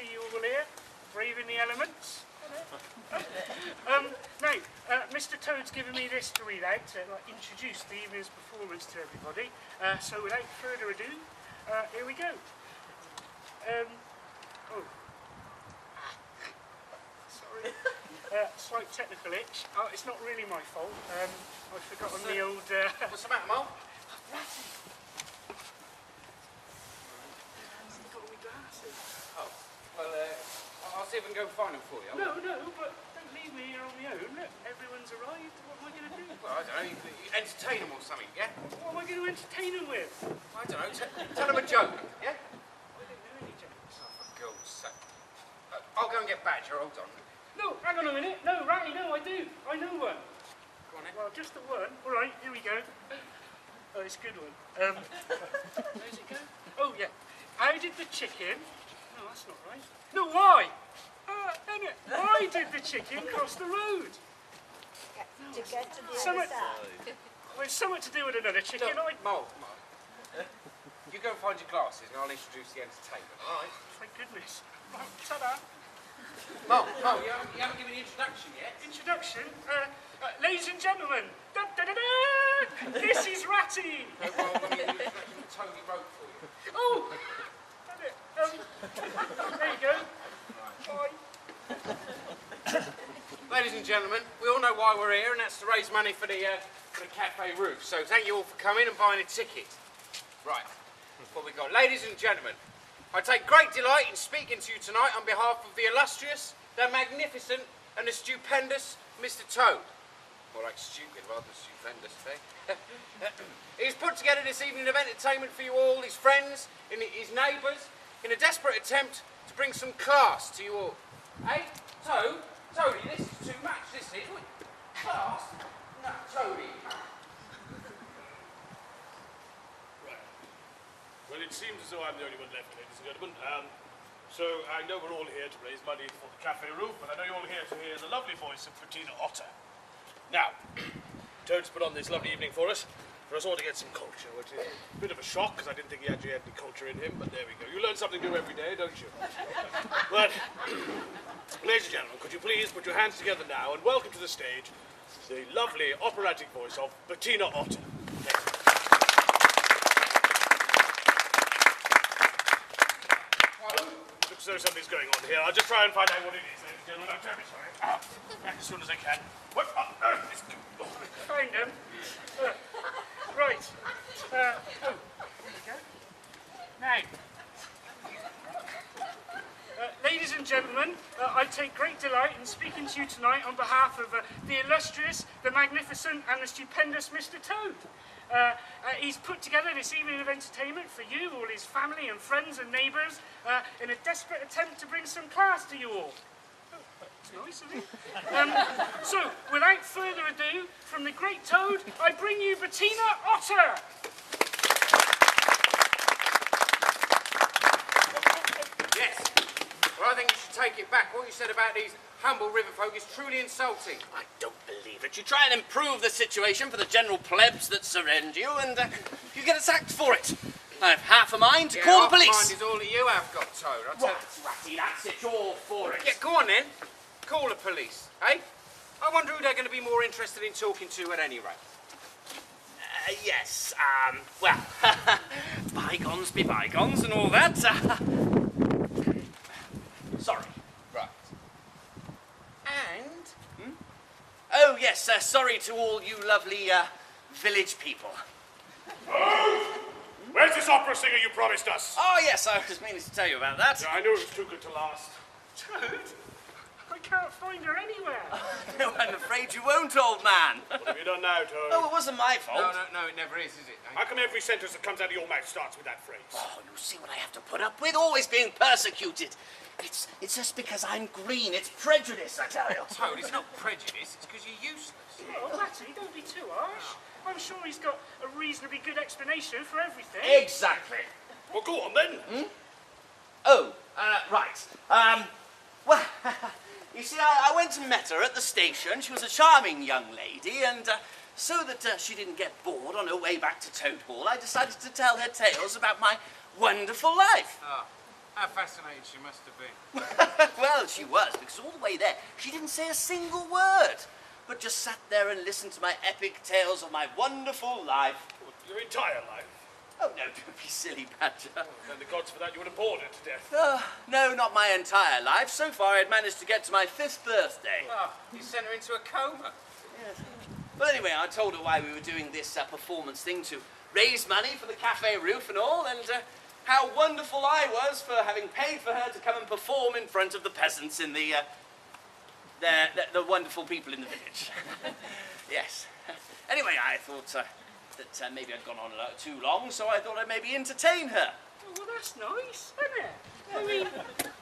see you all here, braving the elements. Now, Mr. Toad's given me this to read out to introduce the evening's performance to everybody. So without further ado, here we go. Sorry. Slight technical itch. It's not really my fault. I've forgotten the old... What's the matter, Mole? Ratty. I've got all my glasses. Oh, well, I'll see if I can go find them for you. No, but don't leave me here on my own. Look, everyone's arrived. What am I going to do? Well, I don't know. You entertain them or something, yeah? What am I going to entertain them with? I don't know. Tell them a joke, yeah? I don't know any jokes. Oh, for God's sake. I'll go and get Badger. Hold on. No, hang on a minute. No, Ratty, no, I do. I know one. Go on, then. Well, just the one. All right, here we go. Oh, it's a good one. Where's it go? Oh, yeah. How did the chicken... No, that's not right. No, why? Why did the chicken cross the road? To get to the Something- other side. Well, it's something to do with another chicken. Look, Mole. You go and find your glasses and I'll introduce the entertainment, all right? Thank goodness. Right, ta-da. Mole, you haven't given the introduction yet. Introduction. Ladies and gentlemen, this is Ratty. Well, I mean, the introduction Tony wrote for you. Oh, damn it. There you go. Bye. Ladies and gentlemen, we all know why we're here, and that's to raise money for the cafe roof. So thank you all for coming and buying a ticket. Right, what we got. Ladies and gentlemen, I take great delight in speaking to you tonight on behalf of the illustrious, the magnificent, and the stupendous Mr. Toad. More like stupid rather than stupendous, eh? He's put together this evening of entertainment for you all, his friends, and his neighbours, in a desperate attempt to bring some class to you all. Hey, Toady, this is too much, this is. Class? No, Toady. Right. Well, it seems as though I'm the only one left, ladies and gentlemen. So I know we're all here to raise money for the cafe roof, but I know you're all here to hear the lovely voice of Bettina Otter. Now, Toad's put on this lovely evening for us all to get some culture, which is a bit of a shock, because I didn't think he actually had any culture in him, but there we go. You learn something new every day, don't you? But, ladies and gentlemen, could you please put your hands together now and welcome to the stage the lovely operatic voice of Bettina Otter. Thank you. Looks as though something's going on here. I'll just try and find out what it is, ladies and gentlemen. I'm terribly sorry. Back as soon as I can. What? Find him. Right. There we go. Now, ladies and gentlemen, I take great delight in speaking to you tonight on behalf of the illustrious, the magnificent, and the stupendous Mr. Toad. He's put together this evening of entertainment for you, all his family and friends and neighbours, in a desperate attempt to bring some class to you all. It's nice, isn't it? So, without further ado, from the great Toad, I bring you Bettina Otter. Yes. Well, I think you should take it back. What you said about these humble river folk is truly insulting. I don't believe it. You try and improve the situation for the general plebs that surrender you, and you get sacked for it. I have half a mind to call the police. Half a mind is all that you have got, Toad. I'll tell Ratty, that's it. You're all for it. Yeah, go on then. Call the police, eh? I wonder who they're going to be more interested in talking to at any rate. Yes, well, bygones be bygones and all that. Sorry. Right. And? Oh, yes, sorry to all you lovely, village people. Where's this opera singer you promised us? Oh, yes, I was meaning to tell you about that. Yeah, I knew it was too good to last. Toad? I can't find her anywhere. No, I'm afraid you won't, old man. What have you done now, Toad? Oh, it wasn't my fault. No, it never is it? How come every sentence that comes out of your mouth starts with that phrase? Oh, you see what I have to put up with? Always being persecuted. It's just because I'm green. It's prejudice, I tell you. Toad, it's not prejudice, it's because you're useless. Oh, Ratty, don't be too harsh. I'm sure he's got a reasonably good explanation for everything. Exactly. Well, go on then. Oh, right. Well, you see, I went and met her at the station. She was a charming young lady, and so that she didn't get bored on her way back to Toad Hall, I decided to tell her tales about my wonderful life. Ah. How fascinating she must have been. Well, she was, because all the way there, she didn't say a single word, but just sat there and listened to my epic tales of my wonderful life. Your entire life. Oh, no, don't be silly, Badger. And the gods for that you would have bored her to death. No, not my entire life. So far, I'd managed to get to my 5th birthday. Oh, you sent her into a coma. Yes. Well, anyway, I told her why we were doing this performance thing to raise money for the cafe roof and all, and how wonderful I was for having paid for her to come and perform in front of the peasants in the wonderful people in the village. Yes. Anyway, I thought that maybe I'd gone on a little too long, so I thought I'd maybe entertain her. Oh, well, that's nice, isn't it? I mean,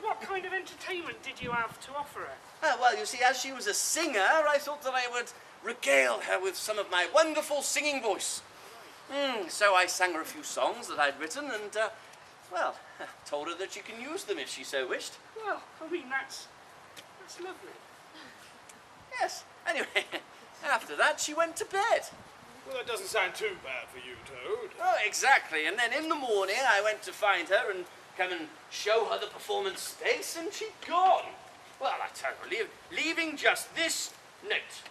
what kind of entertainment did you have to offer her? Well, you see, as she was a singer, I thought that I would regale her with some of my wonderful singing voice. So I sang her a few songs that I'd written and, well, told her that she can use them if she so wished. Well, I mean, that's lovely. Yes. Anyway, after that, she went to bed. Well, that doesn't sound too bad for you, Toad. Oh, exactly. And then in the morning, I went to find her and come and show her the performance space, and she'd gone. Well, I tell you, leaving just this note.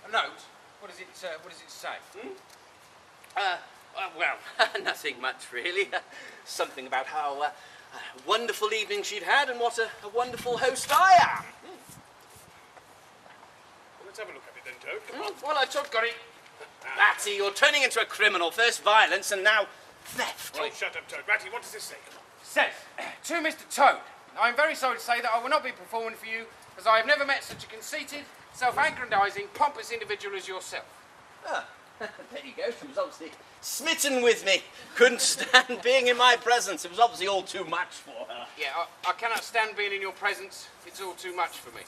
A note? What does it say? Well, nothing much, really. Something about how wonderful evening she'd had and what a wonderful host I am. Well, let's have a look at it then, Toad. Come on. Well, I've got it. Ratty, you're turning into a criminal. First violence and now theft. Oh, shut up, Toad. Ratty, what does this say? Come on. Says, to Mr. Toad, I am very sorry to say that I will not be performing for you, as I have never met such a conceited, self-aggrandizing, pompous individual as yourself. There you go. She was obviously smitten with me. Couldn't stand being in my presence. It was obviously all too much for her. Yeah, I cannot stand being in your presence. It's all too much for me.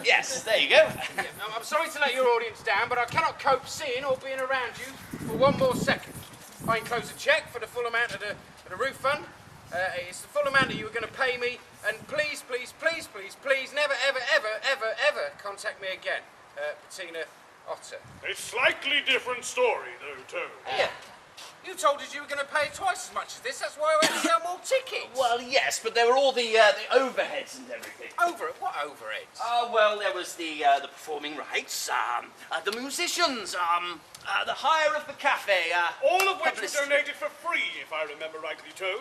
Yes, there you go. Yeah, I'm sorry to let your audience down, but I cannot cope seeing or being around you for one more second. I enclose a cheque for the full amount of the roof fund. It's the full amount that you were going to pay me, and please, please, please, please, please, never, ever, ever, ever, ever contact me again. Bettina Otter. A slightly different story, though, Toad. Yeah. You told us you were going to pay twice as much as this. That's why I had to sell more tickets. Well, yes, but there were all the overheads and everything. What overheads? Well, there was the performing rights, the musicians, the hire of the cafe. All of which were publicity. donated for free, if I remember rightly, Toad.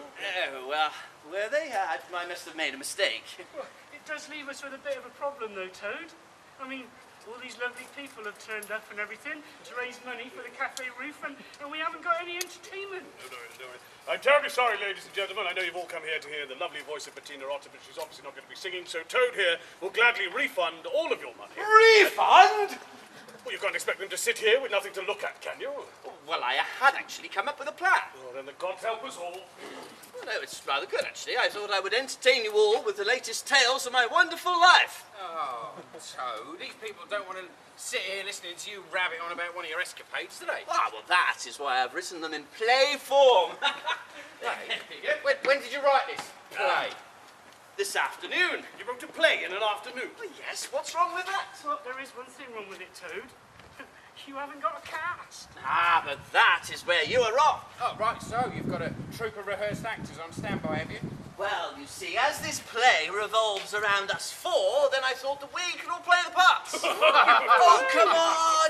Oh, were they? I must have made a mistake. Well, it does leave us with a bit of a problem, though, Toad. I mean, all these lovely people have turned up and everything to raise money for the cafe roof, and we haven't got any entertainment. No. I'm terribly sorry, ladies and gentlemen. I know you've all come here to hear the lovely voice of Bettina Otter, but she's obviously not going to be singing, so Toad here will gladly refund all of your money. Refund? Well, you can't expect them to sit here with nothing to look at, can you? Well, I had actually come up with a plan. Well, then the gods help us all. Well, no, it's rather good, actually. I thought I would entertain you all with the latest tales of my wonderful life. Oh, Toad, these people don't want to sit here listening to you rabbit on about one of your escapades, do they? Ah, well, that is why I've written them in play form. When did you write this play? This afternoon. You wrote a play in an afternoon. Well, yes, what's wrong with that? Well, there is one thing wrong with it, Toad. You haven't got a cast. But that is where you are wrong. Oh, right, so you've got a troupe of rehearsed actors on standby, have you? Well, you see, as this play revolves around us four, then I thought that we could all play the parts. Oh, come on!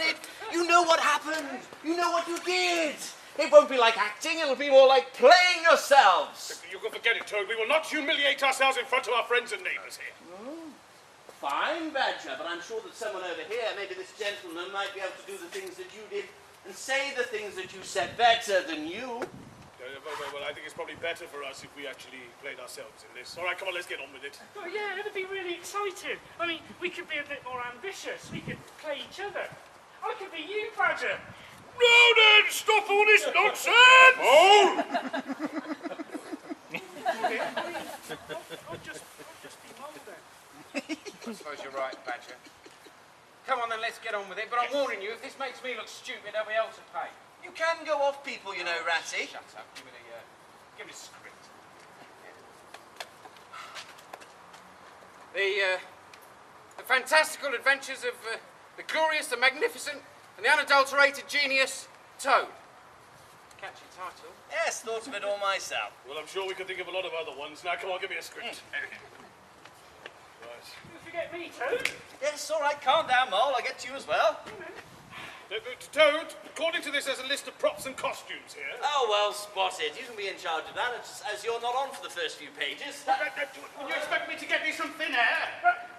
You know what happened. You know what you did. It won't be like acting, it'll be more like playing yourselves. You can forget it, Toad. We will not humiliate ourselves in front of our friends and neighbours here. Fine, Badger, but I'm sure that someone over here, maybe this gentleman, might be able to do the things that you did and say the things that you said better than you. Well, I think it's probably better for us if we actually played ourselves in this. All right, come on, let's get on with it. Oh, yeah, it'd be really exciting. I mean, we could be a bit more ambitious. We could play each other. I could be you, Badger. Now then, stop all this nonsense! Oh! I'll just be Mole then. I suppose you're right, Badger. Come on then, let's get on with it. But I'm warning you, if this makes me look stupid, there'll be hell to pay. You can go off people, you know, Ratty. Shut up. Give me the script. The fantastical adventures of the glorious, the magnificent, and the unadulterated genius Toad. catchy title. Yes, thought of it all myself. Well, I'm sure we could think of a lot of other ones. Now, come on, give me a script. Right. You forget me, Toad. Yes, all right, calm down, Mole. I'll get to you as well. Toad, according to this, there's a list of props and costumes here. Oh, well spotted. You can be in charge of that, as you're not on for the first few pages. Would you expect me to get these from thin air?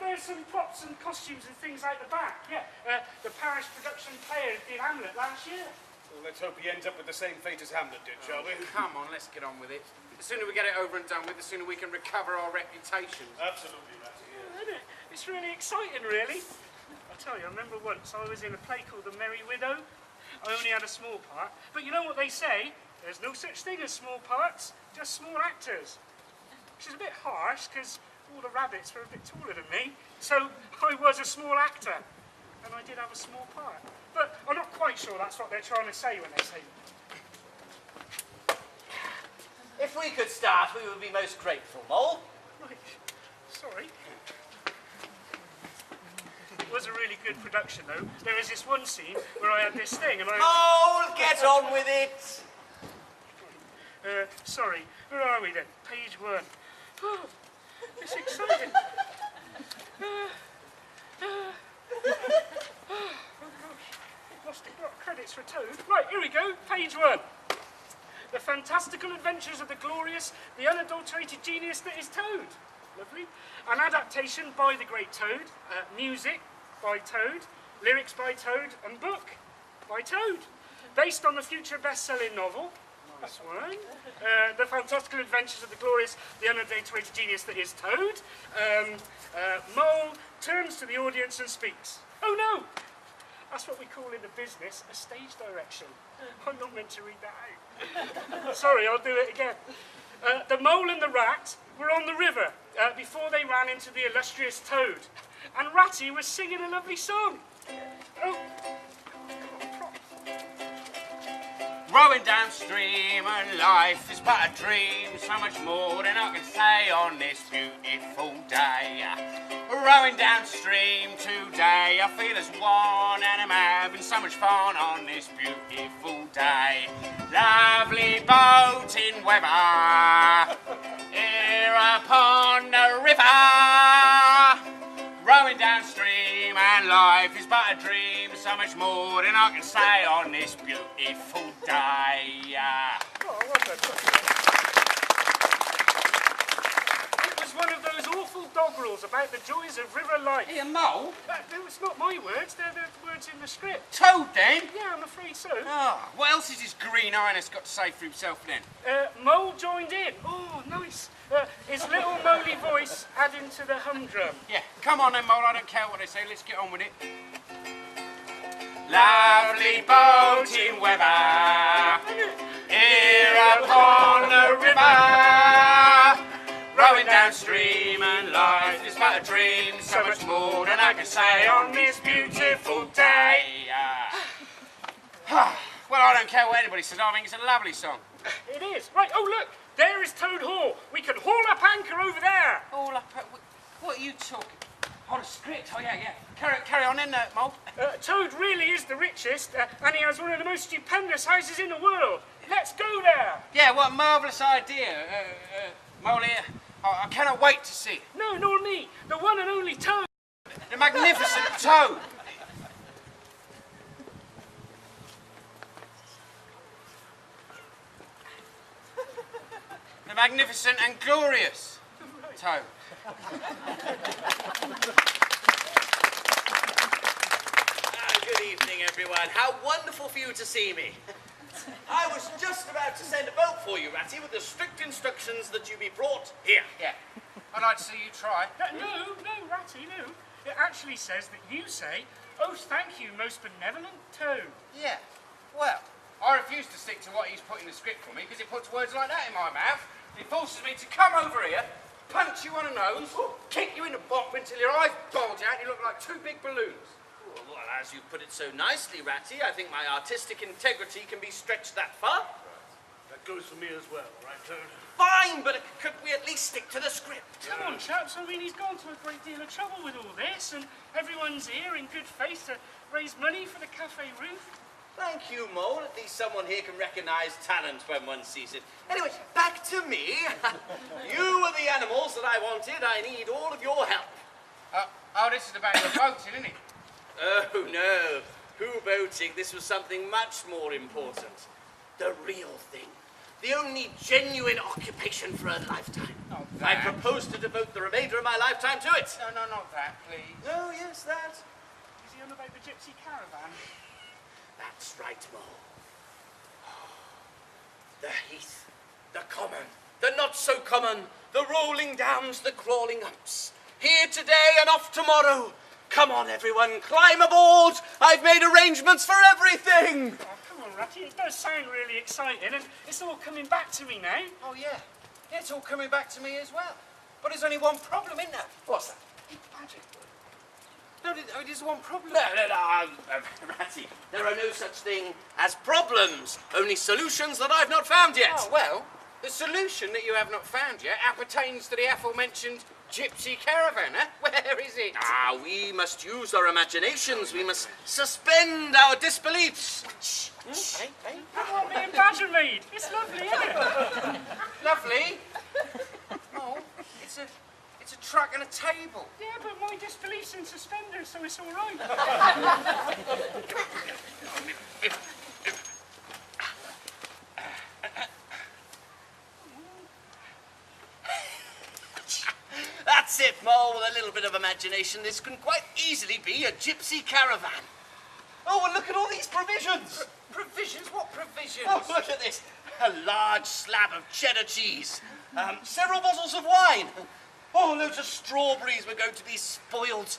There's some props and costumes and things out the back, yeah. The parish production player did Hamlet last year. Well, let's hope he ends up with the same fate as Hamlet did, shall we? Come on, let's get on with it. The sooner we get it over and done with, the sooner we can recover our reputations. Absolutely, Matty. Isn't it? It's really exciting, really. I tell you, I remember once I was in a play called The Merry Widow. I only had a small part. But you know what they say? There's no such thing as small parts, just small actors. Which is a bit harsh, because all the rabbits were a bit taller than me. So I was a small actor. And I did have a small part. But I'm not quite sure that's what they're trying to say when they say that. If we could start, we would be most grateful, Mole. Right. Sorry. It was a really good production, though. There was this one scene where I had this thing, and Mole, get on with it. Sorry, where are we then? Page 1. Oh, it's exciting. Oh gosh, lost it. Got credits for Toad. Right, here we go. Page 1. The fantastical adventures of the glorious, the unadulterated genius that is Toad. Lovely. An adaptation by the great Toad. Music by Toad. Lyrics by Toad. And book by Toad. Based on the future best-selling novel. That's one. The fantastical adventures of the glorious, the unadulterated genius that is Toad. Mole turns to the audience and speaks. Oh no! That's what we call in the business a stage direction. I'm not meant to read that out. Sorry, I'll do it again. The mole and the rat were on the river before they ran into the illustrious Toad. And Ratty was singing a lovely song. Oh. Rowing downstream and life is but a dream. So much more than I can say on this beautiful day. Rowing downstream today, I feel as one and I'm having so much fun on this beautiful day. Lovely boating weather here upon the river. Rowing downstream and life is but a dream. So much more than I can say on this beautiful day. Oh, well done. It was one of those awful doggerels about the joys of river life. Hey, a mole? It's not my words, they're the words in the script. Toad then? Yeah, I'm afraid so. Oh, what else has his green highness got to say for himself then? Mole joined in. Oh, nice. His little moly voice adding to the humdrum. Yeah, come on then, Mole, I don't care what they say, let's get on with it. Lovely boating weather here upon the river. Rowing downstream and life is but a dream. So much more than I can say on this beautiful day. Well, I don't care what anybody says, I think it's a lovely song. It is. Right, oh look, there is Toad Hall. We can haul up anchor over there. All up, what are you talking? Oh, the script, oh yeah. Carry on then, Mole. Toad really is the richest, and he has one of the most stupendous houses in the world. Let's go there. Yeah, what a marvellous idea. Mole here, I cannot wait to see it. No, nor me. The one and only Toad. The magnificent Toad. The magnificent and glorious Toad. Good evening, everyone. How wonderful for you to see me. I was just about to send a boat for you, Ratty, with the strict instructions that you be brought here. Yeah, I'd like to see you try. No, Ratty, no. It actually says that you say, "Oh, thank you, most benevolent Toad." Yeah, well, I refuse to stick to what he's put in the script for me because it puts words like that in my mouth. It forces me to come over here, punch you on the nose, kick you in the bop until your eyes bulge out and you look like two big balloons. Well, as you put it so nicely, Ratty, I think my artistic integrity can be stretched that far. That goes for me as well, right, Toad? Fine, but could we at least stick to the script? Come on, chaps. I mean, he's gone to a great deal of trouble with all this, and everyone's here in good faith to raise money for the cafe roof. Thank you, Mole. At least someone here can recognize talent when one sees it. Anyway, back to me. You were the animals that I wanted. I need all of your help. Oh, this is about your boating, isn't it? Oh, no. Who boating? This was something much more important. The real thing. The only genuine occupation for a lifetime. Not I that. propose to devote the remainder of my lifetime to it. No, not that, please. Oh, yes, that. Is he on about the gypsy caravan? That's right, Mo. The heath, the common, the not-so-common, the rolling downs, the crawling ups. Here today and off tomorrow. Come on, everyone, climb aboard. I've made arrangements for everything. Oh, come on, Ratty. It does sound really exciting, and it's all coming back to me now. Oh, yeah. Yeah, it's all coming back to me as well. But there's only one problem, isn't there? What's that? Magic. No, there's one problem. No, Ratty, there are no such thing as problems, only solutions that I've not found yet. Oh, well, the solution that you have not found yet appertains to the aforementioned gypsy caravan, huh? Where is it? We must use our imaginations. We must suspend our disbeliefs. Hey, hey. Look what me and Badger made. It's lovely, isn't it? Lovely. Oh, it's a truck and a table. Yeah, but my disbelief's in suspenders, so it's all right. That's it, Mole. With a little bit of imagination, this can quite easily be a gypsy caravan. Oh, and look at all these provisions. Provisions? What provisions? Oh, look at this. A large slab of cheddar cheese. Several bottles of wine. Oh, loads of strawberries. We're going to be spoiled.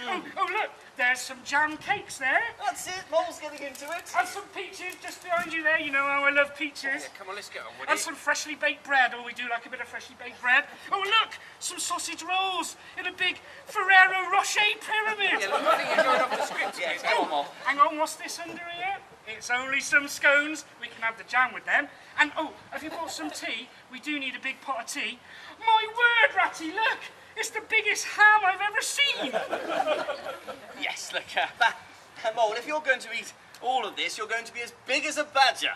Oh, look, there's some jam cakes there. That's it. Mole's getting into it. And some peaches just behind you there. You know how I love peaches. Yeah, come on, let's get on with And it. some freshly baked bread. Oh, we do like a bit of freshly baked bread. Oh, look, some sausage rolls in a big Ferrero Rocher pyramid. Yeah, look, I think you're going off the script. Yes, here. go on, Mole. Hang on, what's this under here? It's only some scones. We can have the jam with them. And, oh, have you brought some tea? We do need a big pot of tea. My word, Ratty, look! It's the biggest ham I've ever seen. Yes, look, Mole, if you're going to eat all of this, you're going to be as big as a badger.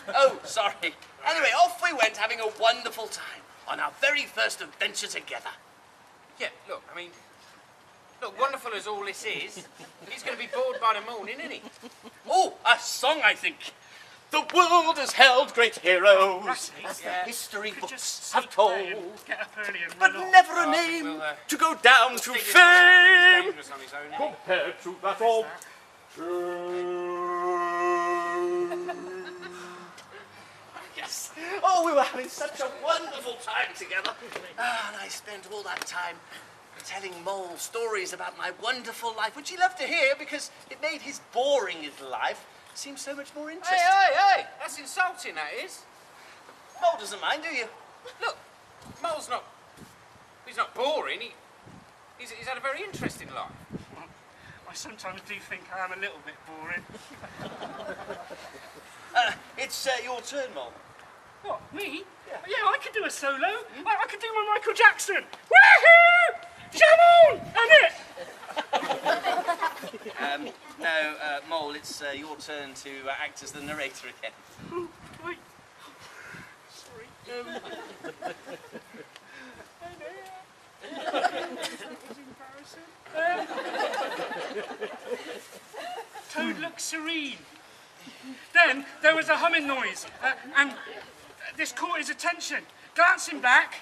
Oh, sorry. Anyway, off we went, having a wonderful time on our very first adventure together. Yeah, look, I mean, look, wonderful as all this is, he's going to be bored by the morning, isn't he? Oh, a song, I think. The world has held great heroes, Ratty, as the yeah. history Could books just have sneak told. down, get up early and But run off. never a I think name we'll, to go down to Think it's fame dangerous on his own. compared to that of... Yes. Oh, we were having such a wonderful time together. And I spent all that time telling Mole stories about my wonderful life, which he loved to hear because it made his boring little life seem so much more interesting. Hey, that's insulting, that is. Mole doesn't mind, do you? Look, Mole's not, he's not boring, he's had a very interesting life. I sometimes do think I am a little bit boring. It's your turn, Mole. What, me? Yeah, I could do a solo. I could do my Michael Jackson. Woohoo! Jam on! And it. No, Mole, it's your turn to act as the narrator again. Oh, wait. Sorry. That was embarrassing. Toad looked serene. Then there was a humming noise, and this caught his attention. Glancing back,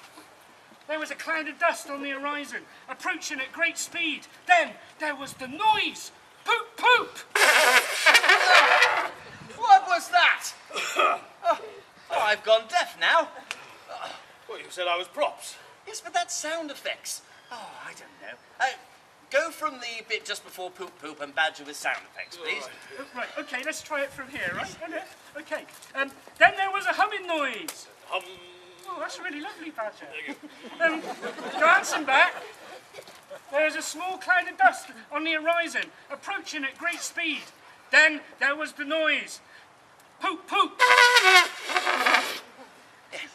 there was a cloud of dust on the horizon, approaching at great speed. Then there was the noise. Poop, poop! What was that? Oh, I've gone deaf now. Well, you said I was props. Yes, but that's sound effects. Oh, I don't know. Go from the bit just before poop, poop and badger with sound effects, please. Right, okay, let's try it from here, right? Okay. Then there was a humming noise. Hum. Oh, that's really lovely, Badger. Glancing back, there was a small cloud of dust on the horizon, approaching at great speed. Then there was the noise. Poop, poop.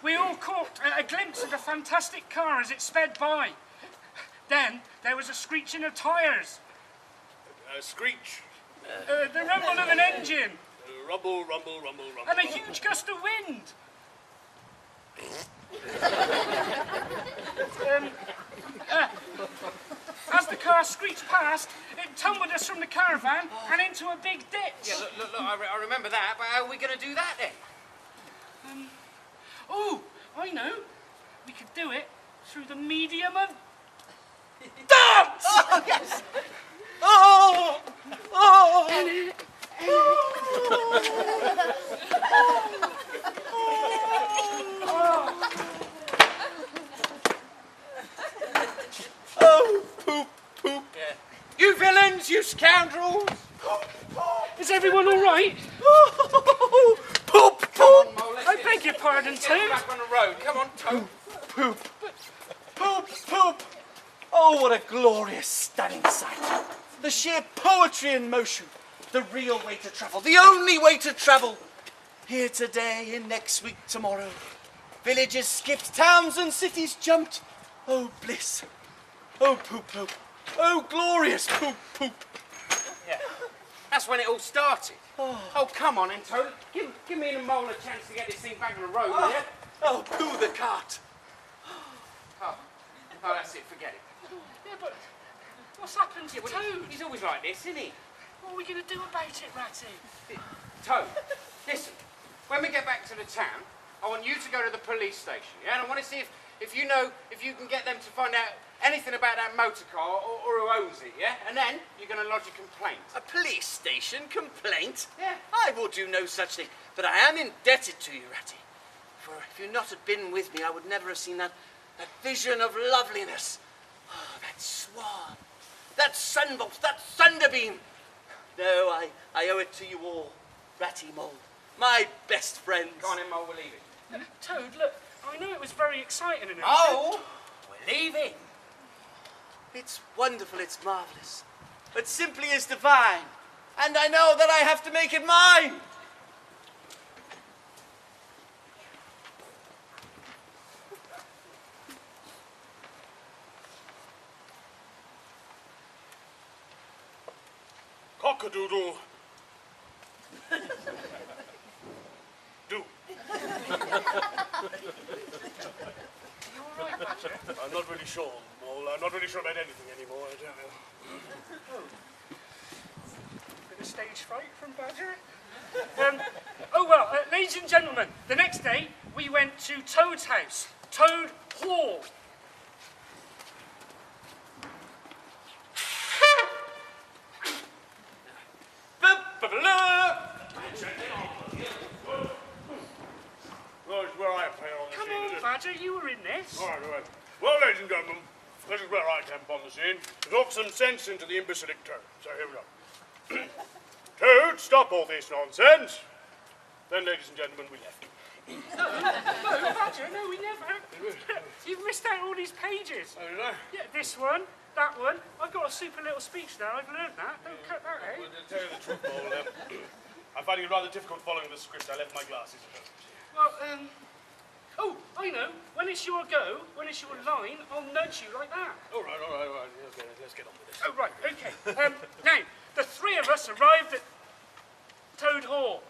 We all caught a glimpse of the fantastic car as it sped by. Then there was a screeching of tyres. Screech. The rumble of an engine. Rumble, rumble, rumble, rumble. And a huge gust of wind. As the car screeched past, it tumbled us from the caravan and into a big ditch. Yeah, look, I remember that, but how are we going to do that then? Oh, I know. We could do it through the medium of Dance! Oh, yes! Oh! Oh! Oh, poop, poop. Yeah. You villains, you scoundrels! Is everyone all right? Oh, poop, Come poop. on, Mo, let's I get beg your pardon, Get Toad. back on the road. Come on, Toad. Poop, poop, poop. Oh, what a glorious, stunning sight. The sheer poetry in motion. The real way to travel. The only way to travel. Here today and next week tomorrow. Villages skipped, towns and cities jumped. Oh, bliss. Oh, poop, poop. Oh, glorious poop, poop. Yeah. That's when it all started. Oh, come on, then, Toad. Give me and Mole a chance to get this thing back on the road, will you? Oh, poo the cart. Oh, that's it. Forget it. Yeah, but what's happened to Well, Toad? he's always like this, isn't he? What are we going to do about it, Ratty? Toad, listen. When we get back to the town, I want you to go to the police station, yeah? And I want to see if you can get them to find out anything about that motor car or who owns it, yeah? And then you're going to lodge a complaint. A police station complaint? Yeah. I will do no such thing. But I am indebted to you, Ratty. For if you not have been with me, I would never have seen that vision of loveliness. Oh, that swan, that sunbolt, that thunderbeam. No, I owe it to you all, Ratty Mole, my best friends. Go on in, Mole, we're leaving. Toad, look, I know it was very exciting and everything. Oh, we're leaving. It's wonderful, it's marvellous, but simply is divine. And I know that I have to make it mine. Cock-a-doodle. Do. I'm not really sure, Mole. I'm not really sure about anything anymore, I don't know. Bit of stage fright from Badger. Ladies and gentlemen, the next day we went to Toad's house, Toad Hall. Well, it's where I play on the Come scene, on, is it? Badger, you were in this. All right. Well, ladies and gentlemen, this is where I came upon the scene to talk some sense into the imbecilic Toad. So here we go. Toad, stop all this nonsense. Then, ladies and gentlemen, we left. No, Badger, no, we never. You've missed out all these pages. Oh, did I? Yeah, this one, that one. I've got a super little speech now. I've learned that. Don't cut that out. Well, to tell you the truth, Mole, I'm finding it rather difficult following the script. I left my glasses at home. Well, oh, I know. When it's your go, when it's your line, I'll nudge you like that. All right. Okay, let's get on with this. Oh, right, okay. Now, the three of us arrived at Toad Hall.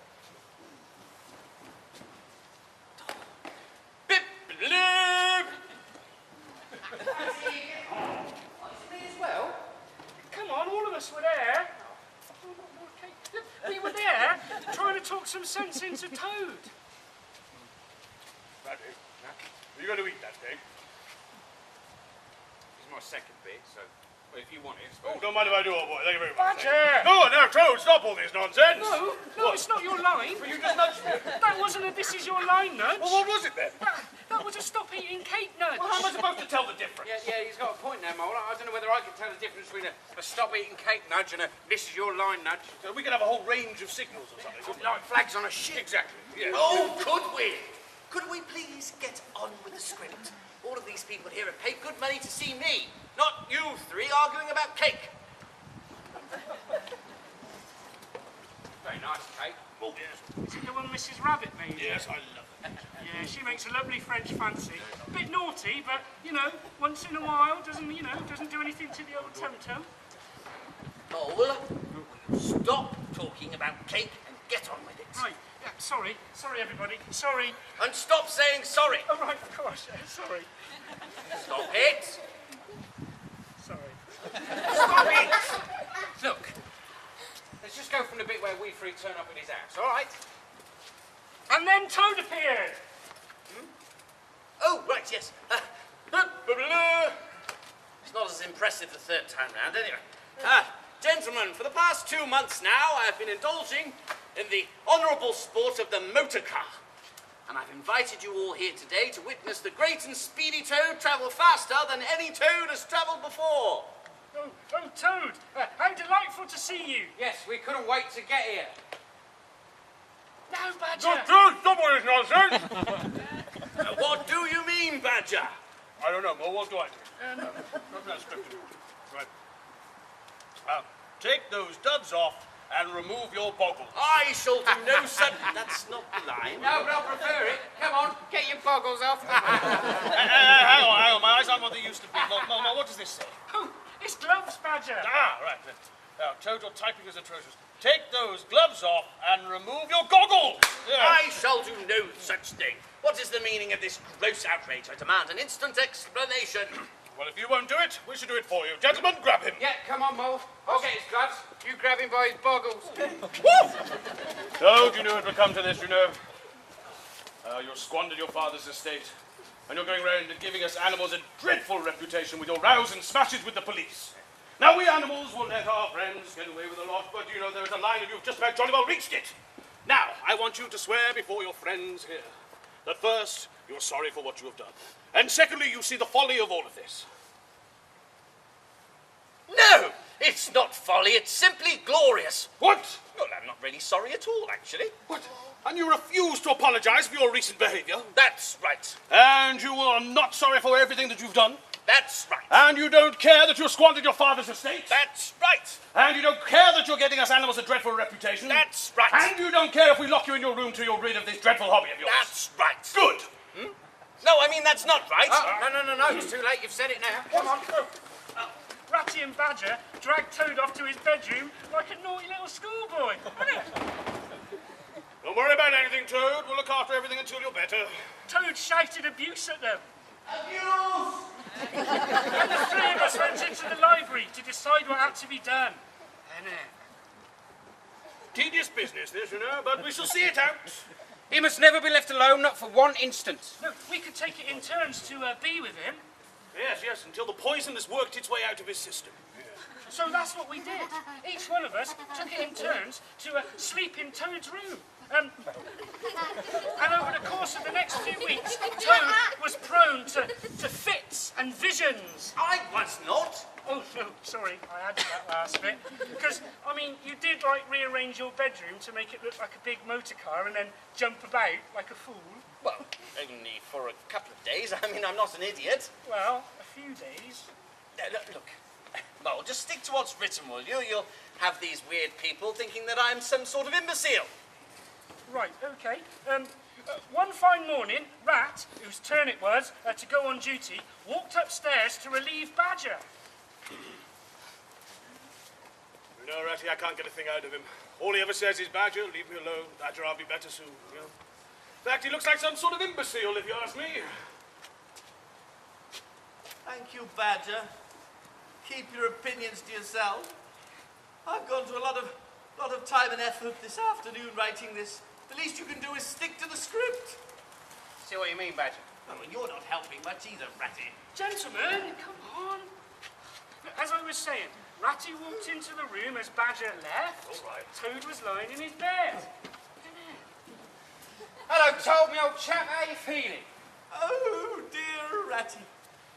Come on, all of us were there. We were there trying to talk some sense into Toad. Ratty, are you going to eat that cake? It's my second bit, so well, if you want it, Oh, don't mind if I do, old boy. Thank you very much. Badger! No, Toad, stop all this nonsense. No, it's not your line. Well, you just nudged me. That wasn't a this is your line nudge. Well, what was it then? That was a stop eating cake nudge. Well, how am I supposed to tell the difference? Yeah, he's got a point there, Mole. I don't know whether I can tell the difference between a stop eating cake nudge and a this is your line nudge. So we could have a whole range of signals or something. couldn't we? Like flags on a ship. Exactly, yeah. Oh, could we? Could we please get on with the script? All of these people here have paid good money to see me, not you three arguing about cake. Very nice cake. Oh, yes. Is it the one Mrs. Rabbit made? Yes, I love it. Yeah, she makes a lovely French fancy. A bit naughty, but, once in a while doesn't do anything to the old tum-tum. Mole, will you stop talking about cake and get on with it. Right. Yeah, sorry everybody. Sorry. And stop saying sorry. Oh, right, of course. Sorry. Stop it. Sorry. Stop it. Look, let's just go from the bit where we three turn up at his house, all right? And then Toad appeared. Oh, right, yes. It's not as impressive the third time round, anyway. Gentlemen, for the past 2 months now, I have been indulging in the honourable sport of the motor car. And I've invited you all here today to witness the great and speedy Toad travel faster than any Toad has travelled before. Oh, Toad, how delightful to see you. Yes, we couldn't wait to get here. Now, Badger. Dude, stop all this nonsense! What do you mean, Badger? I don't know, Mo, what do I do? Not that scripted. Right. Take those duds off and remove your boggles. I shall do no such... That's not the line. No, but I'll prefer it. Come on, get your boggles off. Hang on, my eyes aren't what they used to be. Mo, what does this say? Oh, it's gloves, Badger. Ah, right. Now, Toad, your typing is atrocious. Take those gloves off and remove your goggles. Yeah. I shall do no such thing. What is the meaning of this gross outrage? I demand an instant explanation. Well, if you won't do it, we should do it for you. Gentlemen, grab him. Yeah, come on, Mo. I'll get his gloves. You grab him by his boggles. Toad, you knew it would come to this, you know. You squandered your father's estate, and you're going around and giving us animals a dreadful reputation with your rows and smashes with the police. Now, we animals will let our friends get away with a lot, but, you know, there's a line and you've just about jolly well reached it. Now, I want you to swear before your friends here that first, you're sorry for what you have done, and secondly, you see the folly of all of this. No, it's not folly, it's simply glorious. What? Well, I'm not really sorry at all, actually. What? And you refuse to apologize for your recent behavior? That's right. And you are not sorry for everything that you've done? That's right. And you don't care that you squandered your father's estate? That's right. And you don't care that you're getting us animals a dreadful reputation? That's right. And you don't care if we lock you in your room till you're rid of this dreadful hobby of yours? That's right. Good. No, I mean, that's not right. No, it's too late. You've said it now. Come on. Ratty and Badger dragged Toad off to his bedroom like a naughty little schoolboy. Don't worry about anything, Toad. We'll look after everything until you're better. Toad shouted abuse at them. Abuse! And the three of us went into the library to decide what had to be done. Tedious business, this, you know, but we shall see it out. He must never be left alone, not for one instant. No, we could take it in turns to be with him. Yes, until the poison has worked its way out of his system. So that's what we did. Each one of us took it in turns to sleep in Toad's room. And over the course of the next few weeks, Toad was prone to fits and visions. I was not. Oh, no, sorry, I added that last bit. Because, I mean, you did, rearrange your bedroom to make it look like a big motor car and then jump about like a fool. Well, only for a couple of days. I mean, I'm not an idiot. Well, a few days. Look, Mole, just stick to what's written, will you? You'll have these weird people thinking that I'm some sort of imbecile. Right, okay. One fine morning, Rat, whose turn it was to go on duty, walked upstairs to relieve Badger. You know, Ratty, I can't get a thing out of him. All he ever says is, Badger, leave me alone. Badger, I'll be better soon, you know. In fact, he looks like some sort of imbecile, if you ask me. Thank you, Badger. Keep your opinions to yourself. I've gone to a lot of time and effort this afternoon writing this. The least you can do is stick to the script. See what you mean, Badger? I mean, you're not helping much either, Ratty. Gentlemen, come on. As I was saying, Ratty walked into the room as Badger left. All right. Toad was lying in his bed. Hello, Toad, me old chap. How you feeling? Oh, dear Ratty.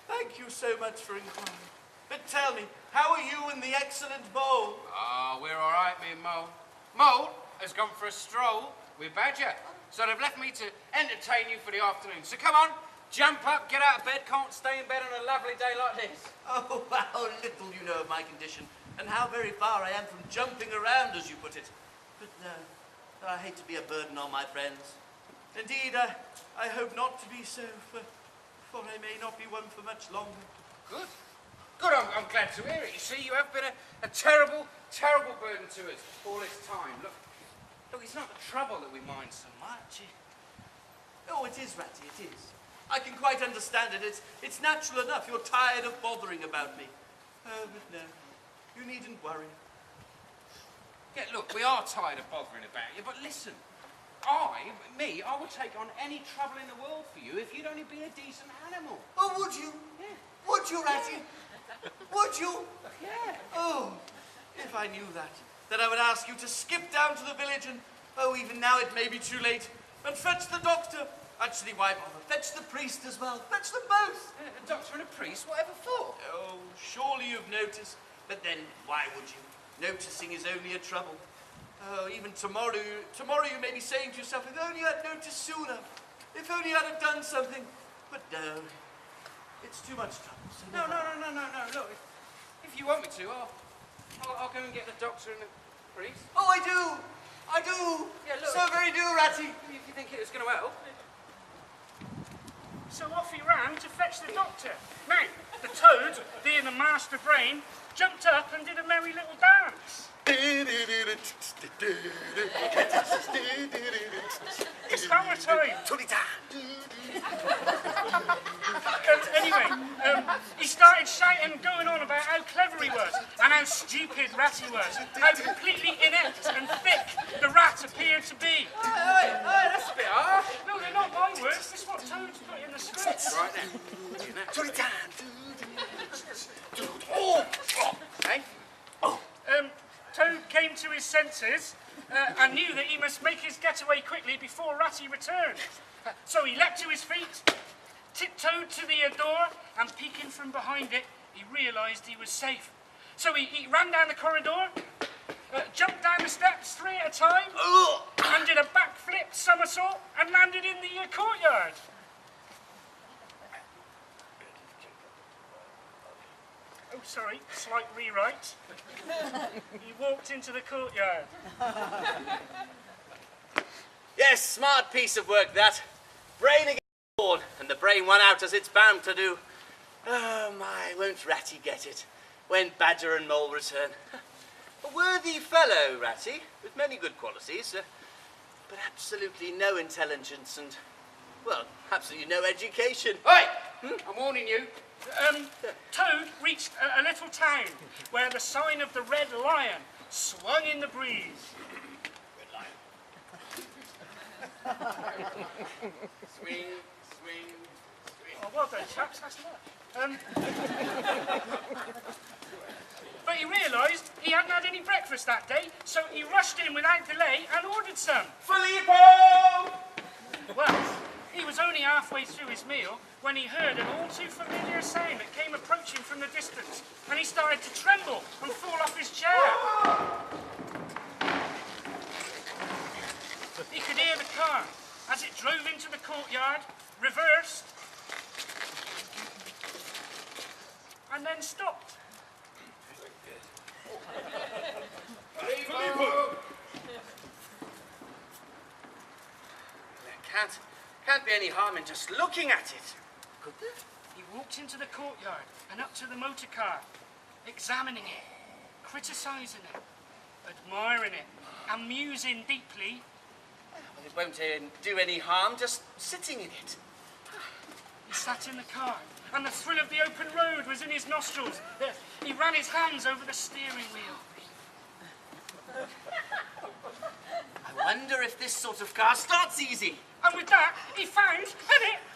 Thank you so much for inquiring. But tell me, how are you and the excellent Mole? We're all right, me and Mole. Mole has gone for a stroll with Badger. So they've left me to entertain you for the afternoon. So come on, jump up, get out of bed. Can't stay in bed on a lovely day like this. Oh, how little you know of my condition, and how very far I am from jumping around, as you put it. But no, I hate to be a burden on my friends. Indeed, I hope not to be so, for I may not be one for much longer. Good. Good, I'm glad to hear it. You see, you have been a terrible, terrible burden to us all this time. Look, it's not the trouble that we mind so much. Oh, it is, Ratty, it is. I can quite understand it. It's natural enough. You're tired of bothering about me. Oh, but no, you needn't worry. Yeah, look, we are tired of bothering about you, but listen. I would take on any trouble in the world for you if you'd only be a decent animal. Oh, would you? Yeah. Would you, Ratty? Would you? Yeah. Oh, if I knew that I would ask you to skip down to the village and, oh, even now it may be too late, and fetch the doctor. Actually, why bother? Fetch the priest as well. Fetch them both. A doctor and a priest, whatever for? Oh, surely you've noticed. But then, why would you? Noticing is only a trouble. Oh, even tomorrow you may be saying to yourself, if only I'd noticed sooner. If only I'd have done something. But no, it's too much trouble. So No. Look, if you want me to, I'll go and get the doctor and the priest. Oh, I do. Yeah, look. So very do, Ratty. If you think it was going to help. So off he ran to fetch the doctor. Now, the toad, being the master brain, jumped up and did a merry little dance. It's hammer time. Anyway, he started shouting and going on about how clever he was and how stupid Ratty was, how completely inept and thick the rat appeared to be. Hey, that's a bit harsh. No, they're not my words. This is what Toad's put in the script. Right now. Hey? Toad came to his senses and knew that he must make his getaway quickly before Ratty returned. So he leapt to his feet, tiptoed to the door, and peeking from behind it, he realised he was safe. So he ran down the corridor, jumped down the steps 3 at a time, and did a backflip somersault and landed in the courtyard. Oh, sorry, slight rewrite. He walked into the courtyard. Yes, smart piece of work that. Brain against the board, and the brain won out as it's bound to do. Oh my, won't Ratty get it when Badger and Mole return? A worthy fellow, Ratty, with many good qualities, but absolutely no intelligence and, well, absolutely no education. Oi! I'm warning you. Toad reached a little town where the sign of the Red Lion swung in the breeze. Swing. Oh, well done, chaps, that's luck. But he realised he hadn't had any breakfast that day, so he rushed in without delay and ordered some. Filippo! Well, he was only halfway through his meal when he heard an all too familiar sound that came approaching from the distance, and he started to tremble and fall off his chair. He could hear the car as it drove into the courtyard, reversed, and then stopped. Filippo! There can't be any harm in just looking at it. Could there? He walked into the courtyard and up to the motor car, examining it, criticising it, admiring it, and musing deeply. Well, it won't do any harm just sitting in it. He sat in the car, and the thrill of the open road was in his nostrils. He ran his hands over the steering wheel. I wonder if this sort of car starts easy. And with that, he found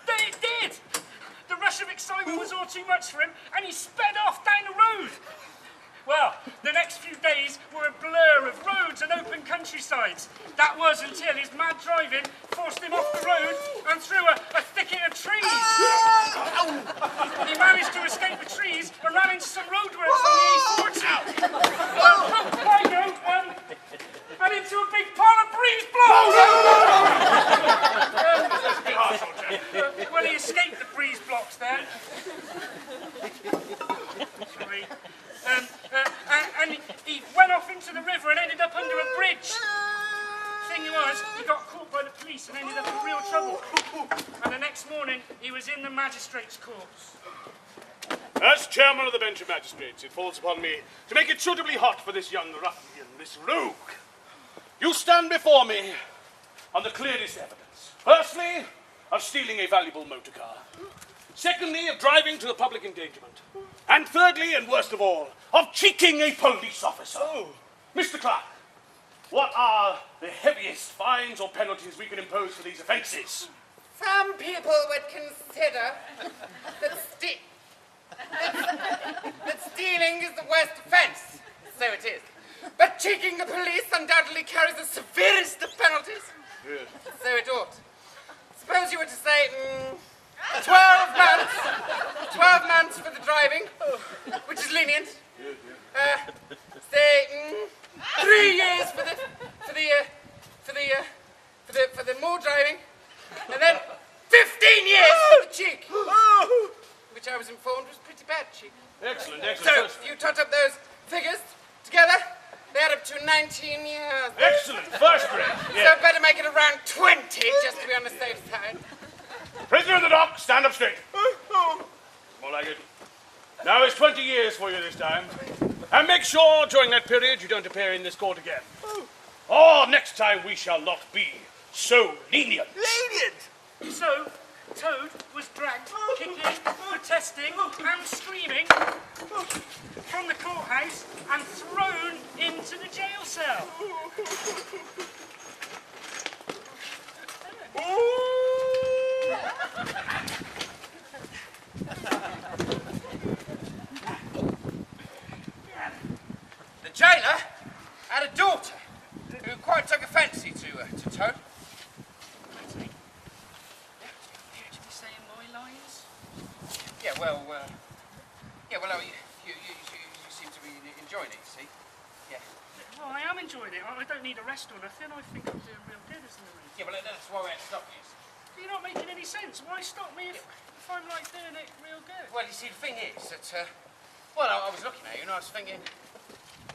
that it did. The rush of excitement was all too much for him, and he sped off down the road. Well, the next few days were a blur of roads and open countrysides. That was until his mad driving forced him off the road and through a thicket of trees. He managed to escape the trees and ran into some roadworks on the A40. And into a big pile of breeze blocks. Well, he escaped the breeze blocks there. Sorry. And he went off into the river and ended up under a bridge. Thing was, he got caught by the police and ended up in real trouble. And the next morning, he was in the magistrate's courts. As chairman of the bench of magistrates, it falls upon me to make it suitably hot for this young ruffian, this rogue. You stand before me on the clearest evidence. Firstly, of stealing a valuable motor car. Secondly, of driving to the public endangerment. And thirdly, and worst of all, of cheeking a police officer. Mr. Clark, what are the heaviest fines or penalties we can impose for these offences? Some people would consider that stealing is the worst offence. So it is. But cheeking the police undoubtedly carries the severest of penalties. Yes. So it ought. Suppose you were to say 12 months. 12 months for the driving, which is lenient. Say 3 years for the more driving, and then 15 years for the cheek, which I was informed was pretty bad cheek. Excellent, So excellent. if you tot up those figures together, they add up to 19 years. Excellent, first rate. So Yes. better make it around 20, just to be on the safe side. Prisoner in the dock, stand up straight. More like it. Now it's 20 years for you this time. And make sure during that period you don't appear in this court again. Or next time we shall not be so lenient. Lenient! So, Toad was dragged, kicking, protesting, and screaming from the courthouse and thrown into the jail cell. The jailer had a daughter who quite took a fancy to Toad. Yeah, well, you seem to be enjoying it, see? Yeah. Well, I am enjoying it. I don't need a rest or nothing. I think I'm doing real good, isn't it? Yeah, well, that's why we had to stop you. You're not making any sense. Why stop me if I'm like doing it real good? Well, you see, the thing is that, I was looking at you and I was thinking,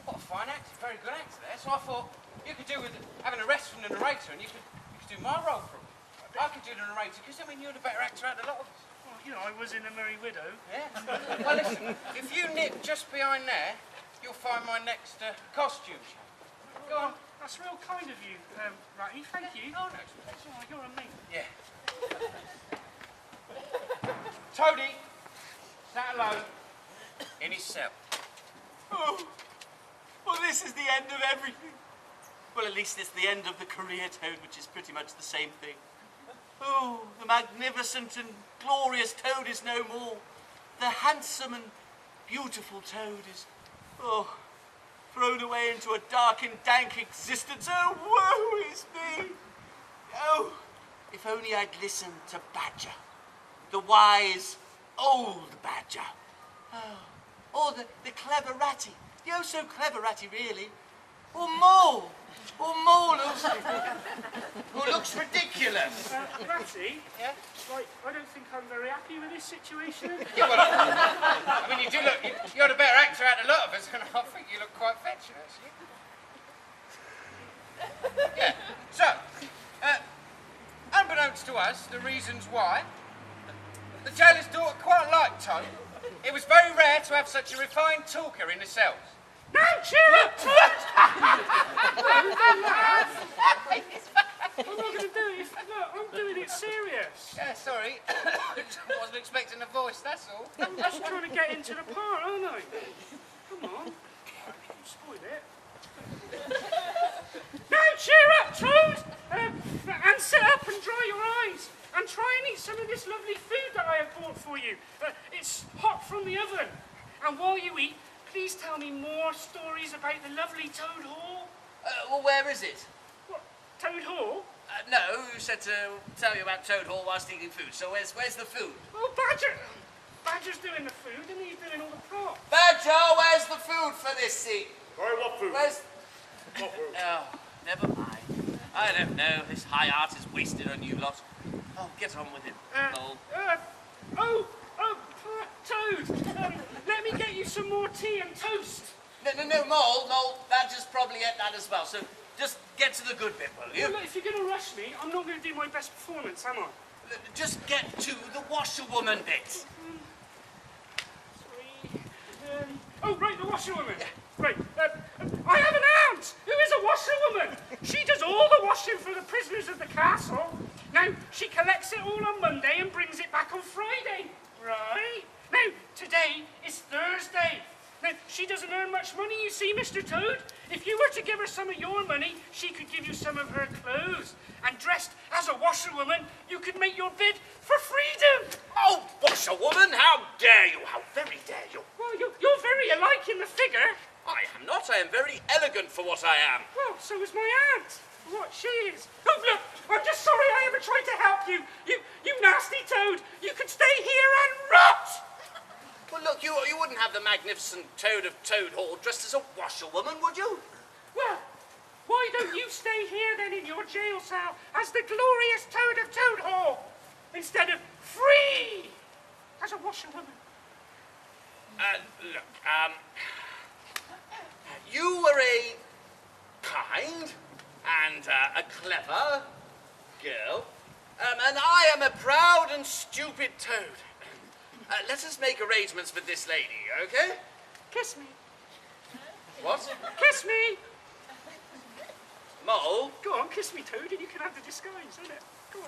what a fine actor, very good actor there. So I thought you could do with having a rest from the narrator and you could do my role for me. I could do the narrator because, you're the better actor out of a lot of us. Well, I was in A Merry Widow. Yeah. Well, listen, if you nip just behind there, you'll find my next costume show. Go on. That's real kind of you, Ratty. Thank you. Oh, no, it's okay. Oh, you're a mate. Yeah. Toady sat alone in his cell. Oh, well, this is the end of everything. Well, at least it's the end of the career, Toad, which is pretty much the same thing. Oh, the magnificent and glorious Toad is no more. The handsome and beautiful Toad is, thrown away into a dark and dank existence. Oh, woe is me. Oh, if only I'd listened to Badger, the wise old Badger. Or the clever Ratty, the oh so clever Ratty, really. Or Mole who looks ridiculous. Ratty? Yeah? Like, I don't think I'm very happy with this situation. Yeah, well, you do look, you're the better actor out of a lot of us, and I think you look quite fetching, actually. Yeah, so, unbeknownst to us, the reasons why, the jailer's daughter quite liked Toad. It was very rare to have such a refined talker in the cells. No, cheer up, Toad! I'm not going to do it. Look, I'm doing it serious. Yeah, sorry. Wasn't expecting a voice, that's all. I'm just trying to get into the part, aren't I? Come on. You spoiled it. Now cheer up, Toad! And sit up and dry your eyes. And try and eat some of this lovely food that I have bought for you. It's hot from the oven. And while you eat, please tell me more stories about the lovely Toad Hall. Well, where is it? What, Toad Hall? No, you said to tell you about Toad Hall whilst eating food. So where's the food? Oh, Badger's doing the food and he's doing all the props. Badger, where's the food for this scene? Sorry, what food? Where's... What food? Oh, never mind. I don't know. This high art is wasted on you lot. Oh, get on with it, Mole. Toad, let me get you some more tea and toast. No, Mole. Badger's probably at that as well. So just get to the good bit, will you? Well, look, if you're going to rush me, I'm not going to do my best performance, am I? Just get to the washerwoman bit. Sorry. Oh, right, the washerwoman. Right. I have an aunt who is a washerwoman. She does all the washing for the prisoners of the castle. Now, she collects it all on Monday and brings it back on Friday. Right. Now, today is Thursday. Now, she doesn't earn much money, you see, Mr. Toad. If you were to give her some of your money, she could give you some of her clothes. And dressed as a washerwoman, you could make your bid for freedom. Oh, washerwoman, how dare you? How very dare you? Well, you're very alike in the figure. I am not. I am very elegant for what I am. Well, so is my aunt. What she is. Oh, look, I'm just sorry I ever tried to help you. You nasty Toad. You could stay here and rot. Well, look, you wouldn't have the magnificent Toad of Toad Hall dressed as a washerwoman, would you? Well, why don't you stay here then in your jail cell as the glorious Toad of Toad Hall instead of free as a washerwoman? Look, you were a kind and a clever girl, and I am a proud and stupid Toad. Let us make arrangements with this lady, okay? Kiss me. What? Kiss me. Mole? Go on, kiss me, Toad, and you can have the disguise, innit? Go on.